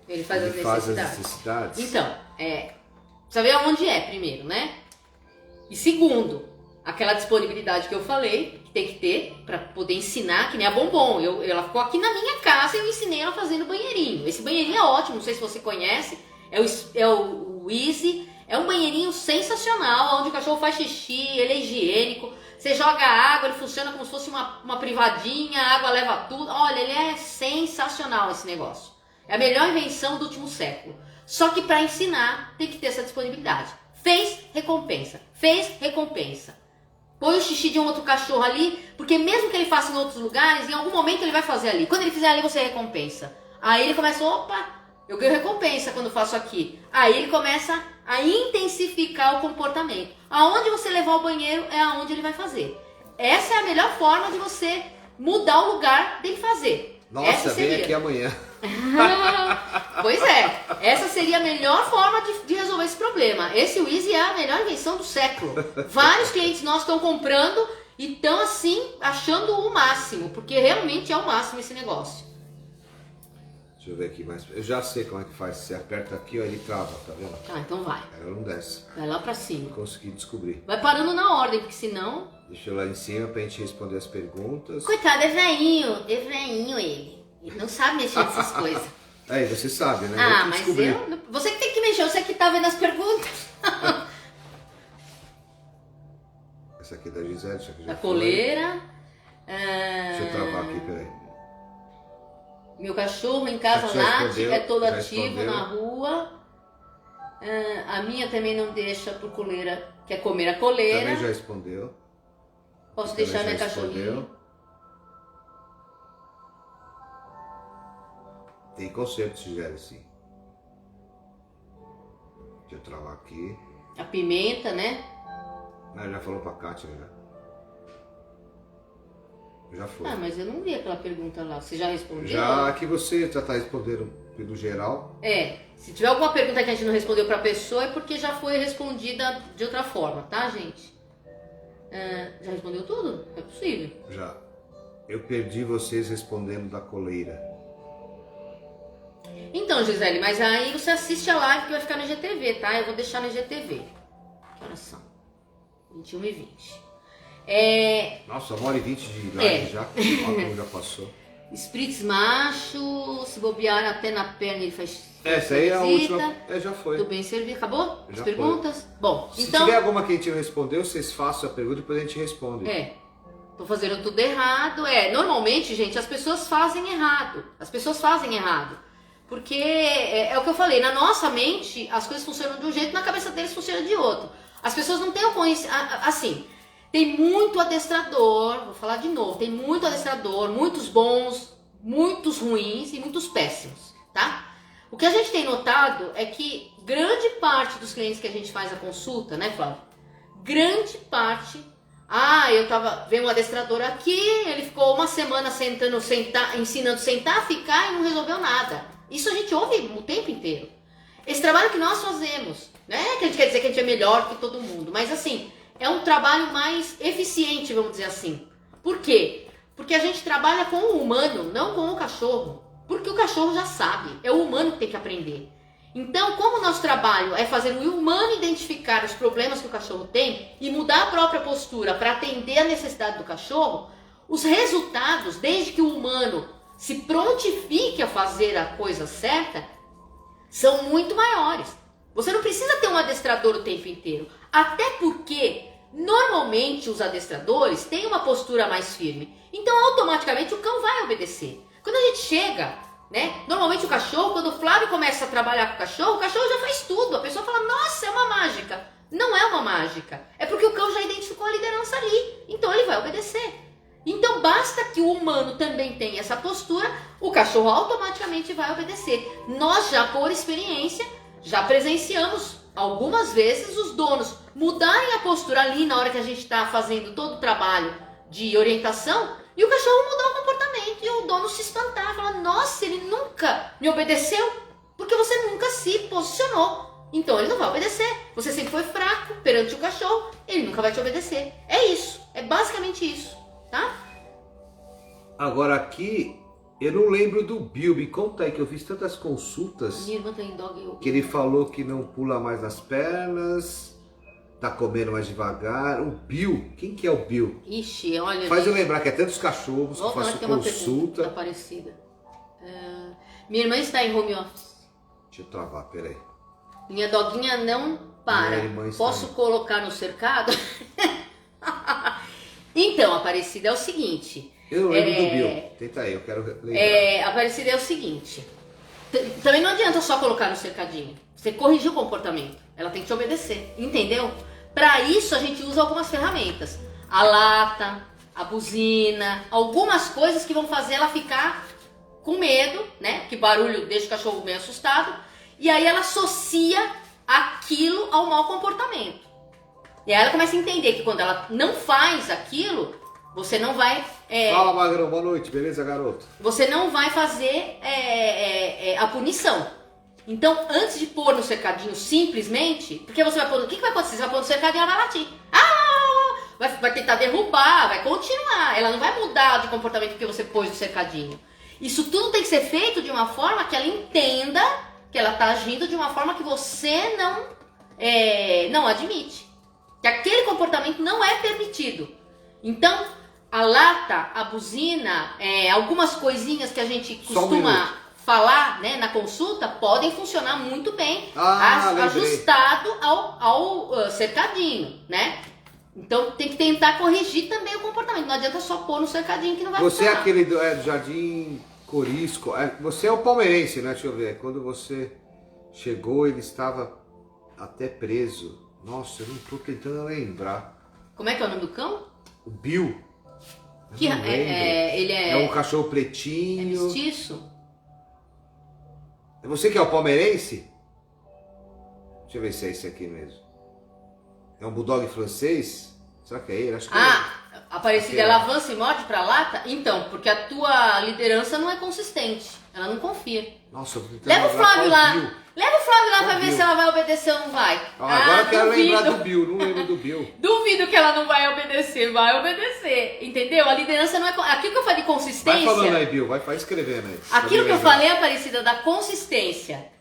[SPEAKER 1] ele faz as necessidades. Então, precisa ver aonde é primeiro, né? E segundo, aquela disponibilidade que eu falei, que tem que ter para poder ensinar, que nem a Bombom. Ela ficou aqui na minha casa e eu ensinei ela fazendo banheirinho. Esse banheirinho é ótimo, não sei se você conhece. É o Easy. É um banheirinho sensacional, onde o cachorro faz xixi, ele é higiênico. Você joga água, ele funciona como se fosse uma privadinha, a água leva tudo. Olha, ele é sensacional esse negócio. É a melhor invenção do último século. Só que para ensinar, tem que ter essa disponibilidade. Fez, recompensa. Fez, recompensa. Põe o xixi de um outro cachorro ali, porque mesmo que ele faça em outros lugares, em algum momento ele vai fazer ali. Quando ele fizer ali, você recompensa. Aí ele começa, opa, eu ganho recompensa quando faço aqui. Aí ele começa a intensificar o comportamento. Aonde você levar o banheiro é aonde ele vai fazer. Essa é a melhor forma de você mudar o lugar dele fazer.
[SPEAKER 2] Nossa, vem aqui amanhã.
[SPEAKER 1] Pois é, essa seria a melhor forma de resolver esse problema. Esse Easy é a melhor invenção do século. Vários clientes nossos estão comprando e estão assim, achando o máximo, porque realmente é o máximo esse negócio.
[SPEAKER 2] Deixa eu ver aqui, mas eu já sei como é que faz. Você aperta aqui, ó, ele trava, tá vendo?
[SPEAKER 1] Ah, então vai.
[SPEAKER 2] Ela não desce.
[SPEAKER 1] Vai lá pra cima.
[SPEAKER 2] Eu consegui descobrir.
[SPEAKER 1] Vai parando na ordem, porque senão...
[SPEAKER 2] Deixa eu lá em cima pra gente responder as perguntas.
[SPEAKER 1] Coitado, é velhinho ele. Ele não sabe mexer nessas coisas.
[SPEAKER 2] Aí, você sabe, né?
[SPEAKER 1] Ah, mas você que tem que mexer, você que tá vendo as perguntas.
[SPEAKER 2] Essa aqui é da Gisele, essa aqui já
[SPEAKER 1] da coleira.
[SPEAKER 2] Deixa eu travar aqui, peraí.
[SPEAKER 1] Meu cachorro em casa late, é todo ativo na rua. A minha também não deixa por coleira, quer comer a coleira.
[SPEAKER 2] Também já respondeu.
[SPEAKER 1] Posso deixar minha cachorrinha?
[SPEAKER 2] Tem conserto, Gisele, sim. Deixa eu travar aqui.
[SPEAKER 1] A pimenta, né?
[SPEAKER 2] Já falou pra Kátia, já. Já foi.
[SPEAKER 1] Ah, mas eu não vi aquela pergunta lá. Você já respondeu?
[SPEAKER 2] Já, aqui você já está respondendo pelo geral.
[SPEAKER 1] Se tiver alguma pergunta que a gente não respondeu para a pessoa, é porque já foi respondida de outra forma, tá, gente? Já respondeu tudo? É possível.
[SPEAKER 2] Já. Eu perdi vocês respondendo da coleira.
[SPEAKER 1] Então, Gisele, mas aí você assiste a live que vai ficar no IGTV, tá? Eu vou deixar no IGTV. Que horas são? 21h20.
[SPEAKER 2] Nossa, 1h20 de live já. Como já passou.
[SPEAKER 1] Spritz macho, se bobear até na perna ele faz.
[SPEAKER 2] Essa aí é a última. Já foi.
[SPEAKER 1] Tudo bem servido? Acabou?
[SPEAKER 2] Já
[SPEAKER 1] as perguntas?
[SPEAKER 2] Foi.
[SPEAKER 1] Bom,
[SPEAKER 2] se
[SPEAKER 1] então.
[SPEAKER 2] tiver alguma que a gente não respondeu, vocês façam a pergunta e depois a gente responde.
[SPEAKER 1] Tô fazendo tudo errado. Normalmente, gente, as pessoas fazem errado. Porque é o que eu falei, na nossa mente as coisas funcionam de um jeito, na cabeça deles funciona de outro. As pessoas não têm o conhecimento. Assim, tem muito adestrador, vou falar de novo, tem muito adestrador, muitos bons, muitos ruins e muitos péssimos, tá? O que a gente tem notado é que grande parte dos clientes que a gente faz a consulta, né, Flávio? Grande parte... veio um adestrador aqui, ele ficou uma semana ensinando a sentar, ficar e não resolveu nada. Isso a gente ouve o tempo inteiro. Esse trabalho que nós fazemos, né? Que a gente quer dizer que a gente é melhor que todo mundo, mas assim, é um trabalho mais eficiente, vamos dizer assim. Por quê? Porque a gente trabalha com o humano, não com o cachorro. Porque o cachorro já sabe, é o humano que tem que aprender. Então, como o nosso trabalho é fazer o humano identificar os problemas que o cachorro tem e mudar a própria postura para atender a necessidade do cachorro, os resultados, desde que o humano se prontifique a fazer a coisa certa, são muito maiores. Você não precisa ter um adestrador o tempo inteiro. Até porque, normalmente, os adestradores têm uma postura mais firme. Então, automaticamente, o cão vai obedecer. Quando a gente chega, né? Normalmente o cachorro, quando o Flávio começa a trabalhar com o cachorro já faz tudo. A pessoa fala, nossa, é uma mágica. Não é uma mágica. É porque o cão já identificou a liderança ali. Então, ele vai obedecer. Então, basta que o humano também tenha essa postura, o cachorro automaticamente vai obedecer. Nós já, por experiência, já presenciamos algumas vezes os donos mudarem a postura ali na hora que a gente está fazendo todo o trabalho de orientação e o cachorro mudar o comportamento e o dono se espantar, falar, nossa, ele nunca me obedeceu porque você nunca se posicionou. Então ele não vai obedecer. Você sempre foi fraco perante o cachorro, ele nunca vai te obedecer. É isso, é basicamente isso, tá?
[SPEAKER 2] Agora aqui, eu não lembro do Bill, me conta aí que eu fiz tantas consultas.
[SPEAKER 1] Minha irmã tem dog.
[SPEAKER 2] Que ele falou que não pula mais nas pernas, tá comendo mais devagar. O Bill, quem que é o Bill?
[SPEAKER 1] Ixi, olha.
[SPEAKER 2] Faz eu lembrar que é tantos cachorros que eu faço consulta.
[SPEAKER 1] Parecida. Minha irmã está em home office.
[SPEAKER 2] Deixa eu travar, peraí.
[SPEAKER 1] Minha doguinha não para. Posso colocar no cercado? Então, Aparecida, é o seguinte.
[SPEAKER 2] Eu não lembro do Bill. Tenta aí, eu quero lembrar.
[SPEAKER 1] Aparecida, é o seguinte. Também não adianta só colocar no cercadinho. Você corrigir o comportamento. Ela tem que te obedecer, entendeu? Para isso a gente usa algumas ferramentas. A lata, a buzina, algumas coisas que vão fazer ela ficar com medo, né? Que barulho deixa o cachorro meio assustado. E aí ela associa aquilo ao mau comportamento. E aí ela começa a entender que quando ela não faz aquilo, você não vai...
[SPEAKER 2] Fala, Magrão, boa noite, beleza, garoto?
[SPEAKER 1] Você não vai fazer a punição. Então, antes de pôr no cercadinho simplesmente, porque você vai pôr... O que vai acontecer? Você vai pôr no cercadinho e ela vai latir. Vai tentar derrubar, vai continuar. Ela não vai mudar de comportamento porque você pôs no cercadinho. Isso tudo tem que ser feito de uma forma que ela entenda que ela está agindo de uma forma que você não admite. Que aquele comportamento não é permitido. Então, a lata, a buzina, algumas coisinhas que a gente costuma falar, né, na consulta, podem funcionar muito bem, ajustado ao cercadinho, né? Então tem que tentar corrigir também o comportamento. Não adianta só pôr no cercadinho que não vai funcionar.
[SPEAKER 2] Você é aquele do Jardim Corisco, você é o palmeirense, né? Deixa eu ver. Quando você chegou, ele estava até preso. Nossa, eu não tô tentando lembrar.
[SPEAKER 1] Como é que é o nome do cão?
[SPEAKER 2] O Bill.
[SPEAKER 1] Ele
[SPEAKER 2] é um cachorro pretinho.
[SPEAKER 1] É mestiço?
[SPEAKER 2] É você que é o palmeirense? Deixa eu ver se é esse aqui mesmo. É um bulldog francês? Será que é ele? Acho que
[SPEAKER 1] Aparecida, ela avança e morde pra lata? Então, porque a tua liderança não é consistente. Ela não confia.
[SPEAKER 2] Nossa, eu
[SPEAKER 1] Leva o Flávio lá. Leva o Flávio lá pra ver se ela vai obedecer ou não vai.
[SPEAKER 2] Agora eu quero lembrar do Bill, não lembro do Bill.
[SPEAKER 1] Duvido que ela não vai obedecer, vai obedecer. Entendeu? A liderança não é... Aquilo que eu falei de consistência...
[SPEAKER 2] Vai falando aí, Bill, vai escrevendo aí.
[SPEAKER 1] Aquilo que eu falei, Aparecida, da consistência.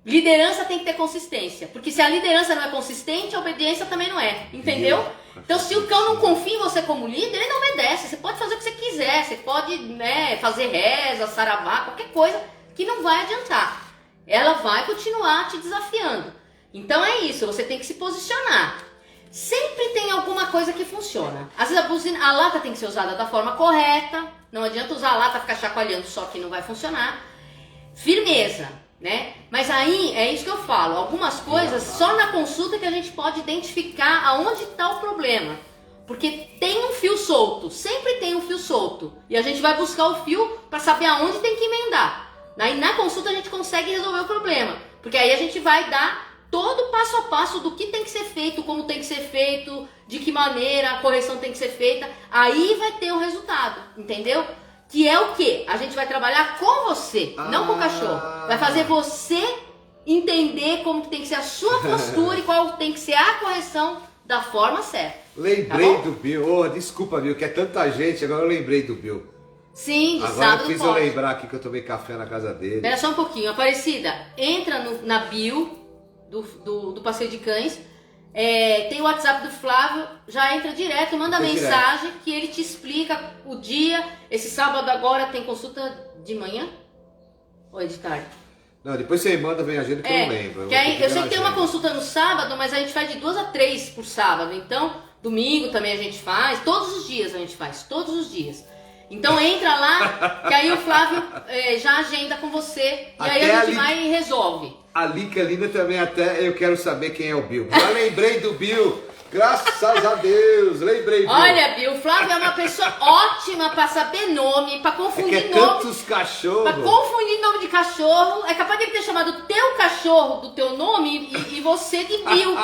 [SPEAKER 1] Liderança tem que ter consistência. Porque se a liderança não é consistente, a obediência também não é. Entendeu? Então, se o cão não confia em você como líder, ele não obedece. Você pode fazer o que você quiser. Você pode, né, fazer reza, saravá, qualquer coisa que não vai adiantar. Ela vai continuar te desafiando. Então é isso, você tem que se posicionar. Sempre tem alguma coisa que funciona. Às vezes a lata tem que ser usada da forma correta. Não adianta usar a lata e ficar chacoalhando só que não vai funcionar. Firmeza, né? Mas aí é isso que eu falo. Algumas coisas só na consulta que a gente pode identificar aonde está o problema. Porque tem um fio solto, sempre tem um fio solto. E a gente vai buscar o fio para saber aonde tem que emendar. Aí na consulta a gente consegue resolver o problema, porque aí a gente vai dar todo o passo a passo do que tem que ser feito, como tem que ser feito, de que maneira a correção tem que ser feita. Aí vai ter o resultado, entendeu? Que é o quê? A gente vai trabalhar com você, não com o cachorro. Vai fazer você entender como que tem que ser a sua postura e qual tem que ser a correção da forma certa.
[SPEAKER 2] Lembrei do Bill. Oh, desculpa, Bill, que é tanta gente, agora eu lembrei do Bill.
[SPEAKER 1] Sim, de
[SPEAKER 2] agora
[SPEAKER 1] sábado
[SPEAKER 2] eu fiz
[SPEAKER 1] pode.
[SPEAKER 2] eu lembrar aqui que eu tomei café na casa dele.
[SPEAKER 1] Espera só um pouquinho, Aparecida, entra na bio do Passeio de Cães, tem o WhatsApp do Flávio, já entra direto, manda mensagem que ele te explica o dia. Esse sábado agora tem consulta de manhã ou é de tarde?
[SPEAKER 2] Não, depois você manda, vem a agenda que eu não lembro.
[SPEAKER 1] Eu sei que tem uma consulta no sábado, mas a gente faz de 2 a 3 por sábado, então domingo também a gente faz, todos os dias a gente faz, todos os dias. Então entra lá, que aí o Flávio já agenda com você, e aí a gente vai e resolve.
[SPEAKER 2] A Linda também até eu quero saber quem é o Bill. Já lembrei do Bill, graças a Deus, lembrei Bill.
[SPEAKER 1] Olha, Bill, o Flávio é uma pessoa ótima pra saber nome, pra confundir nome.
[SPEAKER 2] Tantos cachorros.
[SPEAKER 1] Pra confundir nome de cachorro, é capaz de ele ter chamado o teu cachorro do teu nome e você de Bill,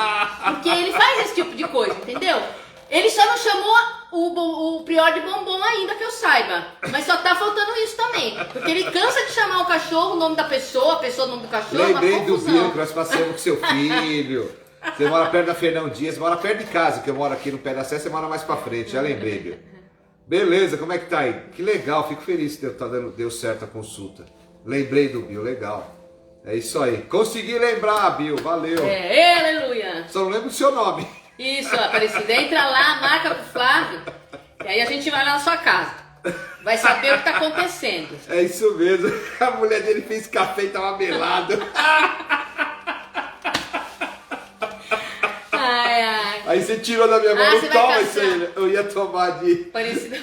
[SPEAKER 1] porque ele faz esse tipo de coisa, entendeu? Ele só não chamou o Prior de Bombom ainda, que eu saiba. Mas só tá faltando isso também. Porque ele cansa de chamar o cachorro, o nome da pessoa, a pessoa o nome do cachorro.
[SPEAKER 2] Lembrei do Bill, que nós passeamos com seu filho. Você mora perto da Fernão Dias, mora perto de casa, que eu moro aqui no pé da Sé, você mora mais pra frente. Já lembrei, Bill. Beleza, como é que tá aí? Que legal, fico feliz que deu certo a consulta. Lembrei do Bill, legal. É isso aí. Consegui lembrar, Bill, valeu.
[SPEAKER 1] Aleluia.
[SPEAKER 2] Só não lembro o seu nome.
[SPEAKER 1] Isso, Aparecida, entra lá, marca pro Flávio, e aí a gente vai lá na sua casa. Vai saber o que tá acontecendo.
[SPEAKER 2] É isso mesmo. A mulher dele fez café e tava melado.
[SPEAKER 1] Ai.
[SPEAKER 2] Aí você tirou da minha mão, não toma
[SPEAKER 1] castrar.
[SPEAKER 2] isso aí. Eu ia tomar de...
[SPEAKER 1] Aparecida.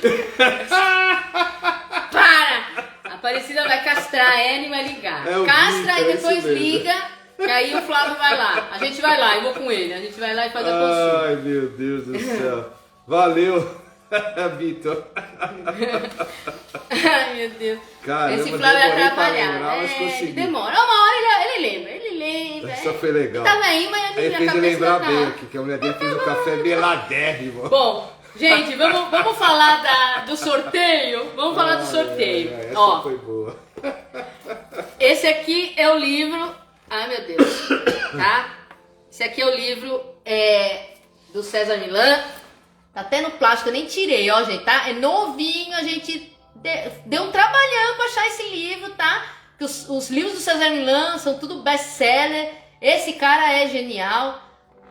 [SPEAKER 1] Para! A Aparecida vai castrar ela e vai ligar. Castra e depois liga. Que aí o Flávio vai lá. A gente vai lá, eu vou com ele. A gente vai lá e faz a consulta.
[SPEAKER 2] Ai, meu Deus do céu. Valeu, Vitor.
[SPEAKER 1] Ai, meu Deus.
[SPEAKER 2] Caramba,
[SPEAKER 1] esse Flávio é atrapalhado.
[SPEAKER 2] Mas
[SPEAKER 1] ele demora. Uma hora ele lembra.
[SPEAKER 2] Isso foi legal.
[SPEAKER 1] Tava aí, mas
[SPEAKER 2] aí fez eu lembrar bem aqui, que a mulher dele fez o café meladérrimo.
[SPEAKER 1] Bom, gente, vamos falar do sorteio? Vamos falar do sorteio.
[SPEAKER 2] Essa foi boa.
[SPEAKER 1] Esse aqui é o livro... Ai, meu Deus, tá? Esse aqui é o livro do César Millan. Tá até no plástico, eu nem tirei, ó, gente, tá? É novinho, a gente deu um trabalhão pra achar esse livro, tá? Os livros do César Millan são tudo best-seller. Esse cara é genial.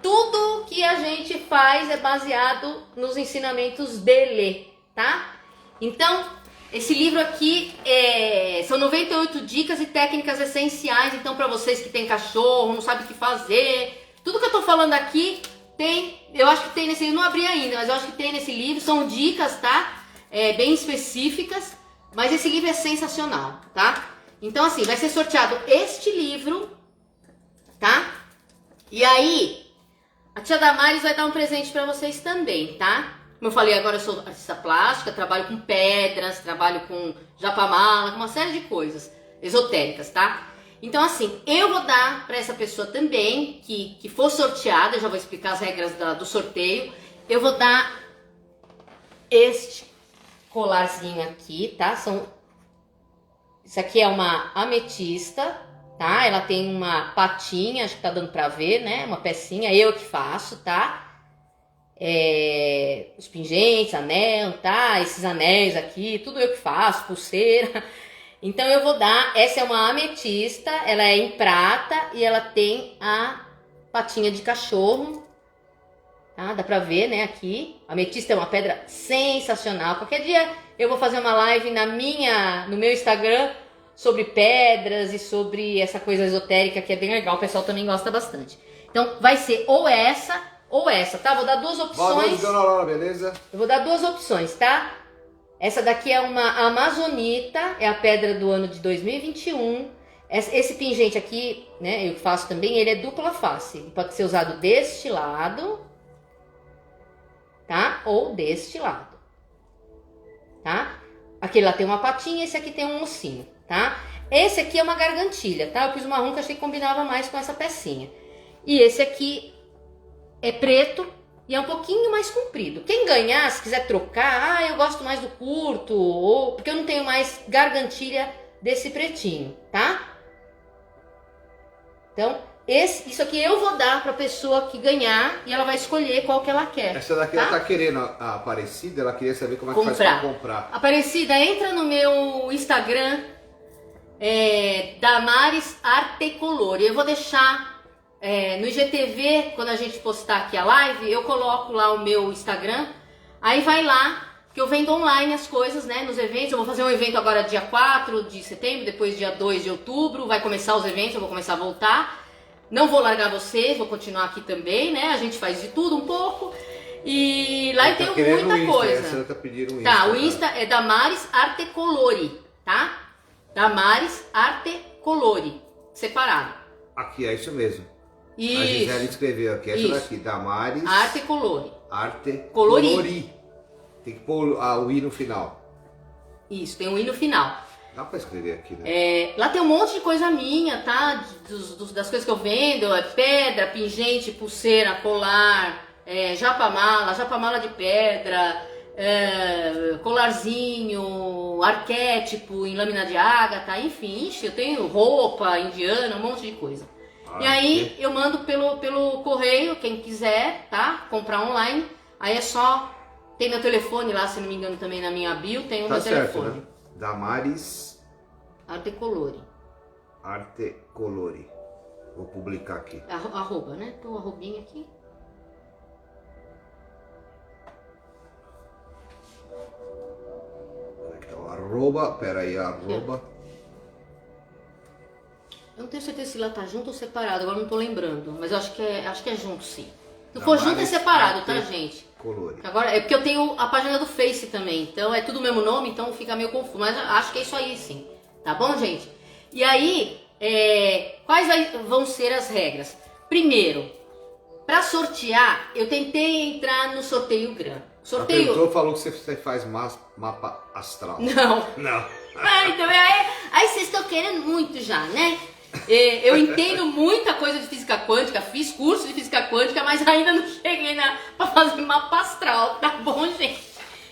[SPEAKER 1] Tudo que a gente faz é baseado nos ensinamentos dele, tá? Então... esse livro aqui são 98 dicas e técnicas essenciais, então para vocês que tem cachorro, não sabe o que fazer, tudo que eu tô falando aqui tem, eu acho que tem nesse livro, não abri ainda, mas eu acho que tem nesse livro, são dicas, tá? Bem específicas, mas esse livro é sensacional, tá? Então assim, vai ser sorteado este livro, tá? E aí, a tia Damares vai dar um presente para vocês também, tá? Como eu falei, agora eu sou artista plástica, trabalho com pedras, trabalho com japamala, com uma série de coisas esotéricas, tá? Então assim, eu vou dar para essa pessoa também, que for sorteada, eu já vou explicar as regras do sorteio, eu vou dar este colarzinho aqui, tá? Isso aqui é uma ametista, tá? Ela tem uma patinha, acho que tá dando pra ver, né? Uma pecinha, eu que faço, tá? Os pingentes, anel, tá? Esses anéis aqui, tudo eu que faço, pulseira. Então eu vou dar, essa é uma ametista, ela é em prata e ela tem a patinha de cachorro, tá? Dá pra ver, né, aqui. A ametista é uma pedra sensacional. Qualquer dia eu vou fazer uma live no meu Instagram sobre pedras e sobre essa coisa esotérica que é bem legal, o pessoal também gosta bastante. Então vai ser ou essa, tá? Vou dar duas opções.
[SPEAKER 2] Boa noite, dona Laura, beleza?
[SPEAKER 1] Eu vou dar duas opções, tá? Essa daqui é uma amazonita, é a pedra do ano de 2021. Esse pingente aqui, né, eu faço também, ele é dupla face. Ele pode ser usado deste lado, tá? Ou deste lado, tá? Aquele lá tem uma patinha, esse aqui tem um ossinho, tá? Esse aqui é uma gargantilha, tá? Eu pus o marrom que eu achei que combinava mais com essa pecinha. E esse aqui é preto e é um pouquinho mais comprido. Quem ganhar, se quiser trocar, eu gosto mais do curto, ou porque eu não tenho mais gargantilha desse pretinho, tá? Então, isso aqui eu vou dar pra pessoa que ganhar e ela vai escolher qual que ela quer.
[SPEAKER 2] Essa daqui, tá? Ela tá querendo a Aparecida, ela queria saber como é que faz pra comprar.
[SPEAKER 1] Aparecida, entra no meu Instagram, Damares Artecolore. Eu vou deixar no IGTV, quando a gente postar aqui a live, eu coloco lá o meu Instagram, aí vai lá, que eu vendo online as coisas, né, nos eventos. Eu vou fazer um evento agora dia 4 de setembro, depois dia 2 de outubro, vai começar os eventos, eu vou começar a voltar. Não vou largar vocês, vou continuar aqui também, né, a gente faz de tudo um pouco. E lá eu tenho muita coisa. Tá, o Insta é Damares Artecolore, tá? Damares Artecolore, separado.
[SPEAKER 2] Aqui, é isso mesmo.
[SPEAKER 1] Isso.
[SPEAKER 2] A Gisele escreveu aqui, essa daqui, Damares
[SPEAKER 1] Artecolore.
[SPEAKER 2] Artecolore. Tem que pôr o i no final.
[SPEAKER 1] Isso, tem um i no final.
[SPEAKER 2] Dá pra escrever aqui, né?
[SPEAKER 1] Lá tem um monte de coisa minha, tá? Das coisas que eu vendo, pedra, pingente, pulseira, colar, japamala de pedra, colarzinho, arquétipo em lâmina de ágata, enfim, eu tenho roupa indiana, um monte de coisa. E aí eu mando pelo correio, quem quiser, tá? Comprar online, aí é só... Tem meu telefone lá, se não me engano, também na minha bio, tem o meu telefone. Né?
[SPEAKER 2] Damares
[SPEAKER 1] Artecolore.
[SPEAKER 2] Artecolore. Vou publicar aqui.
[SPEAKER 1] Arroba, né? Tô arrobinha aqui.
[SPEAKER 2] Então, arroba, peraí, arroba.
[SPEAKER 1] Eu não tenho certeza se lá tá junto ou separado, agora não tô lembrando. Mas eu acho que é junto, sim. Se for junto é separado, tá, gente?
[SPEAKER 2] Colore.
[SPEAKER 1] Agora, é porque eu tenho a página do Face também, então é tudo o mesmo nome, então fica meio confuso, mas acho que é isso aí sim, tá bom, gente? E aí, quais vão ser as regras? Primeiro, para sortear, eu tentei entrar no sorteio GRAM.
[SPEAKER 2] Sorteio... falou que você faz mapa astral.
[SPEAKER 1] Não. Então, aí vocês estão querendo muito já, né? Eu entendo muita coisa de física quântica, fiz curso de física quântica, mas ainda não cheguei para fazer mapa astral, tá bom, gente?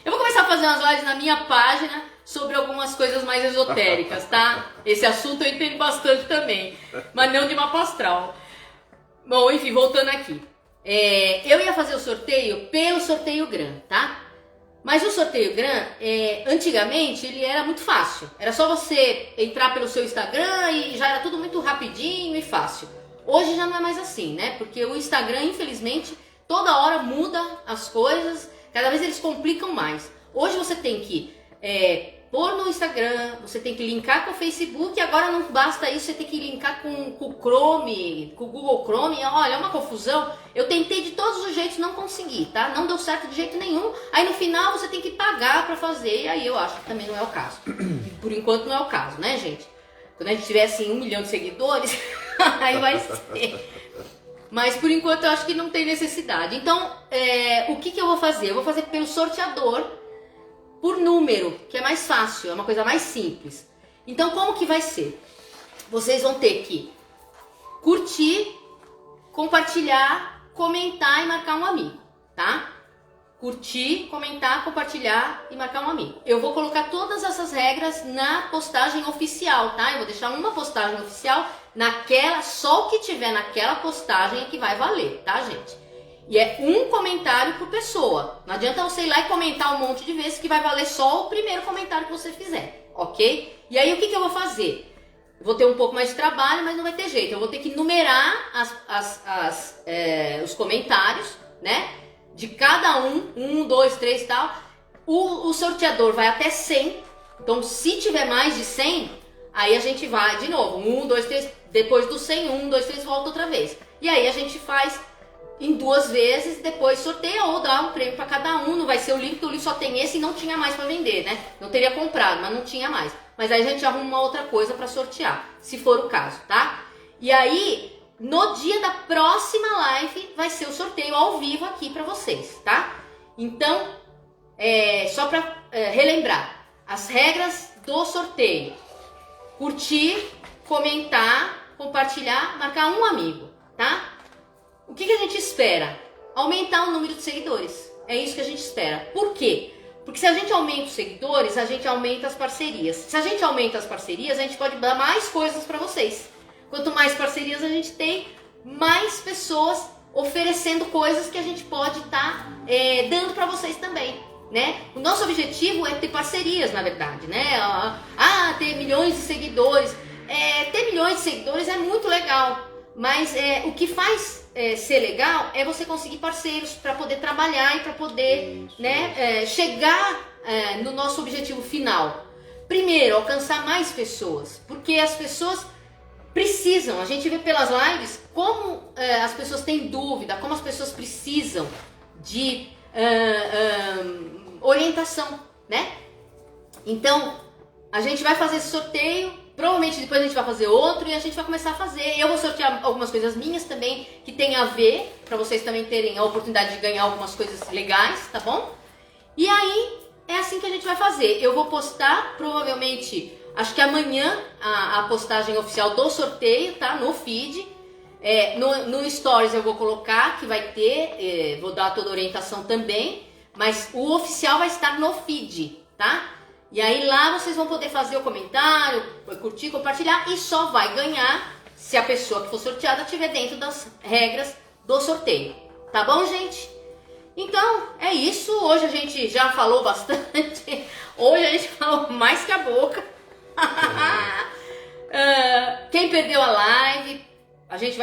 [SPEAKER 1] Eu vou começar a fazer umas lives na minha página sobre algumas coisas mais esotéricas, tá? Esse assunto eu entendo bastante também, mas não de mapa astral. Bom, enfim, voltando aqui. Eu ia fazer o sorteio pelo sorteio GRAM, tá? Mas o sorteio GRAM, antigamente, ele era muito fácil. Era só você entrar pelo seu Instagram e já era tudo muito rapidinho e fácil. Hoje já não é mais assim, né? Porque o Instagram, infelizmente, toda hora muda as coisas. Cada vez eles complicam mais. Hoje você tem que pôr no Instagram, você tem que linkar com o Facebook. E agora não basta isso, você tem que linkar com o Chrome, com o Google Chrome. Olha, é uma confusão. Eu tentei de todos os jeitos, não consegui, tá? Não deu certo de jeito nenhum. Aí no final você tem que pagar pra fazer. E aí eu acho que também não é o caso. Por enquanto não é o caso, né, gente? Quando a gente tiver assim 1 milhão de seguidores, aí vai ser. Mas por enquanto eu acho que não tem necessidade. Então, o que eu vou fazer? Eu vou fazer pelo sorteador, por número, que é mais fácil, é uma coisa mais simples. Então, como que vai ser? Vocês vão ter que curtir, compartilhar, comentar e marcar um amigo, tá? Curtir, comentar, compartilhar e marcar um amigo. Eu vou colocar todas essas regras na postagem oficial, tá? Eu vou deixar uma postagem oficial só o que tiver naquela postagem é que vai valer, tá, gente? E é um comentário por pessoa. Não adianta você ir lá e comentar um monte de vezes, que vai valer só o primeiro comentário que você fizer, ok? E aí o que eu vou fazer? Eu vou ter um pouco mais de trabalho, mas não vai ter jeito. Eu vou ter que numerar os comentários, né? De cada um, 2, 3 e tal. O sorteador vai até 100. Então, se tiver mais de 100, aí a gente vai de novo. 1, 2, 3. Depois do 100, 1, 2, 3, volta outra vez. E aí a gente faz em 2 vezes, depois sorteia ou dá um prêmio para cada um. Não vai ser o livro, porque o livro só tem esse e não tinha mais para vender, né? Não teria comprado, mas não tinha mais. Mas aí a gente arruma uma outra coisa para sortear, se for o caso, tá? E aí, no dia da próxima live, vai ser o sorteio ao vivo aqui para vocês, tá? Então, só para relembrar, as regras do sorteio. curtir, comentar, compartilhar, marcar um amigo, tá? O que a gente espera? Aumentar o número de seguidores. É isso que a gente espera. Por quê? Porque se a gente aumenta os seguidores, a gente aumenta as parcerias. Se a gente aumenta as parcerias, a gente pode dar mais coisas para vocês. Quanto mais parcerias a gente tem, mais pessoas oferecendo coisas que a gente pode estar dando para vocês também, né? O nosso objetivo é ter parcerias, na verdade, né? Ter milhões de seguidores. Ter milhões de seguidores é muito legal, mas o que faz ser legal é você conseguir parceiros para poder trabalhar e para poder chegar no nosso objetivo final. Primeiro, alcançar mais pessoas, porque as pessoas precisam, a gente vê pelas lives como as pessoas têm dúvida, como as pessoas precisam de orientação, né? Então, a gente vai fazer esse sorteio. Provavelmente depois a gente vai fazer outro e a gente vai começar a fazer. Eu vou sortear algumas coisas minhas também, que tem a ver, para vocês também terem a oportunidade de ganhar algumas coisas legais, tá bom? E aí, é assim que a gente vai fazer. Eu vou postar, provavelmente, acho que amanhã, a postagem oficial do sorteio, tá? No feed. No Stories eu vou colocar, que vai ter, vou dar toda a orientação também, mas o oficial vai estar no feed, tá? E aí lá vocês vão poder fazer o comentário, curtir, compartilhar e só vai ganhar se a pessoa que for sorteada estiver dentro das regras do sorteio. Tá bom, gente? Então, é isso. Hoje a gente já falou bastante. Hoje a gente falou mais que a boca. Quem perdeu a live,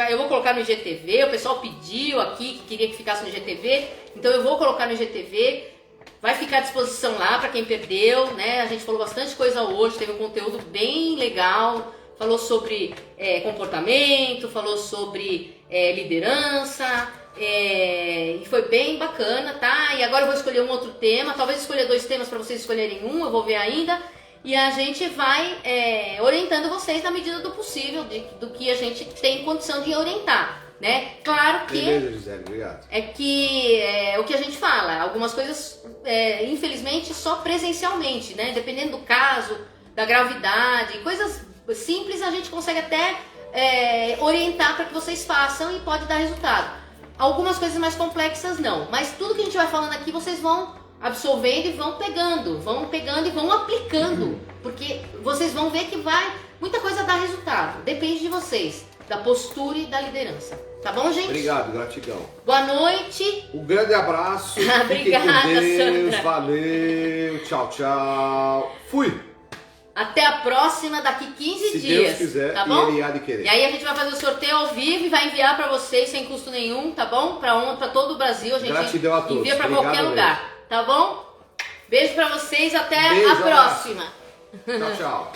[SPEAKER 1] eu vou colocar no IGTV. O pessoal pediu aqui que queria que ficasse no IGTV. Então eu vou colocar no IGTV. Vai ficar à disposição lá para quem perdeu, né? A gente falou bastante coisa hoje, teve um conteúdo bem legal, falou sobre comportamento, falou sobre liderança, e foi bem bacana, tá? E agora eu vou escolher um outro tema, talvez escolher 2 temas para vocês escolherem um, eu vou ver ainda, e a gente vai orientando vocês na medida do possível, do que a gente tem condição de orientar. Né? Claro que
[SPEAKER 2] beleza, Gisele, obrigado.
[SPEAKER 1] O que a gente fala, algumas coisas infelizmente só presencialmente, né? Dependendo do caso, da gravidade, coisas simples a gente consegue até orientar para que vocês façam e pode dar resultado. Algumas coisas mais complexas não, mas tudo que a gente vai falando aqui vocês vão absorvendo e vão pegando e vão aplicando, porque vocês vão ver que muita coisa dá resultado, depende de vocês, da postura e da liderança. Tá bom, gente?
[SPEAKER 2] Obrigado, gratidão.
[SPEAKER 1] Boa noite.
[SPEAKER 2] Um grande abraço.
[SPEAKER 1] Obrigada,
[SPEAKER 2] com Deus,
[SPEAKER 1] Sandra.
[SPEAKER 2] Valeu. Tchau, tchau. Fui.
[SPEAKER 1] Até a próxima, daqui 15
[SPEAKER 2] Se
[SPEAKER 1] dias.
[SPEAKER 2] Deus quiser,
[SPEAKER 1] tá bom?
[SPEAKER 2] e Ele há de querer.
[SPEAKER 1] E aí a gente vai fazer o sorteio ao vivo e vai enviar pra vocês sem custo nenhum, tá bom? Pra todo o Brasil. A gente
[SPEAKER 2] Gratidão a todos.
[SPEAKER 1] envia pra
[SPEAKER 2] Obrigado
[SPEAKER 1] qualquer lugar. Tá bom? Beijo pra vocês. Até
[SPEAKER 2] Beijo,
[SPEAKER 1] a próxima.
[SPEAKER 2] Tchau, tchau.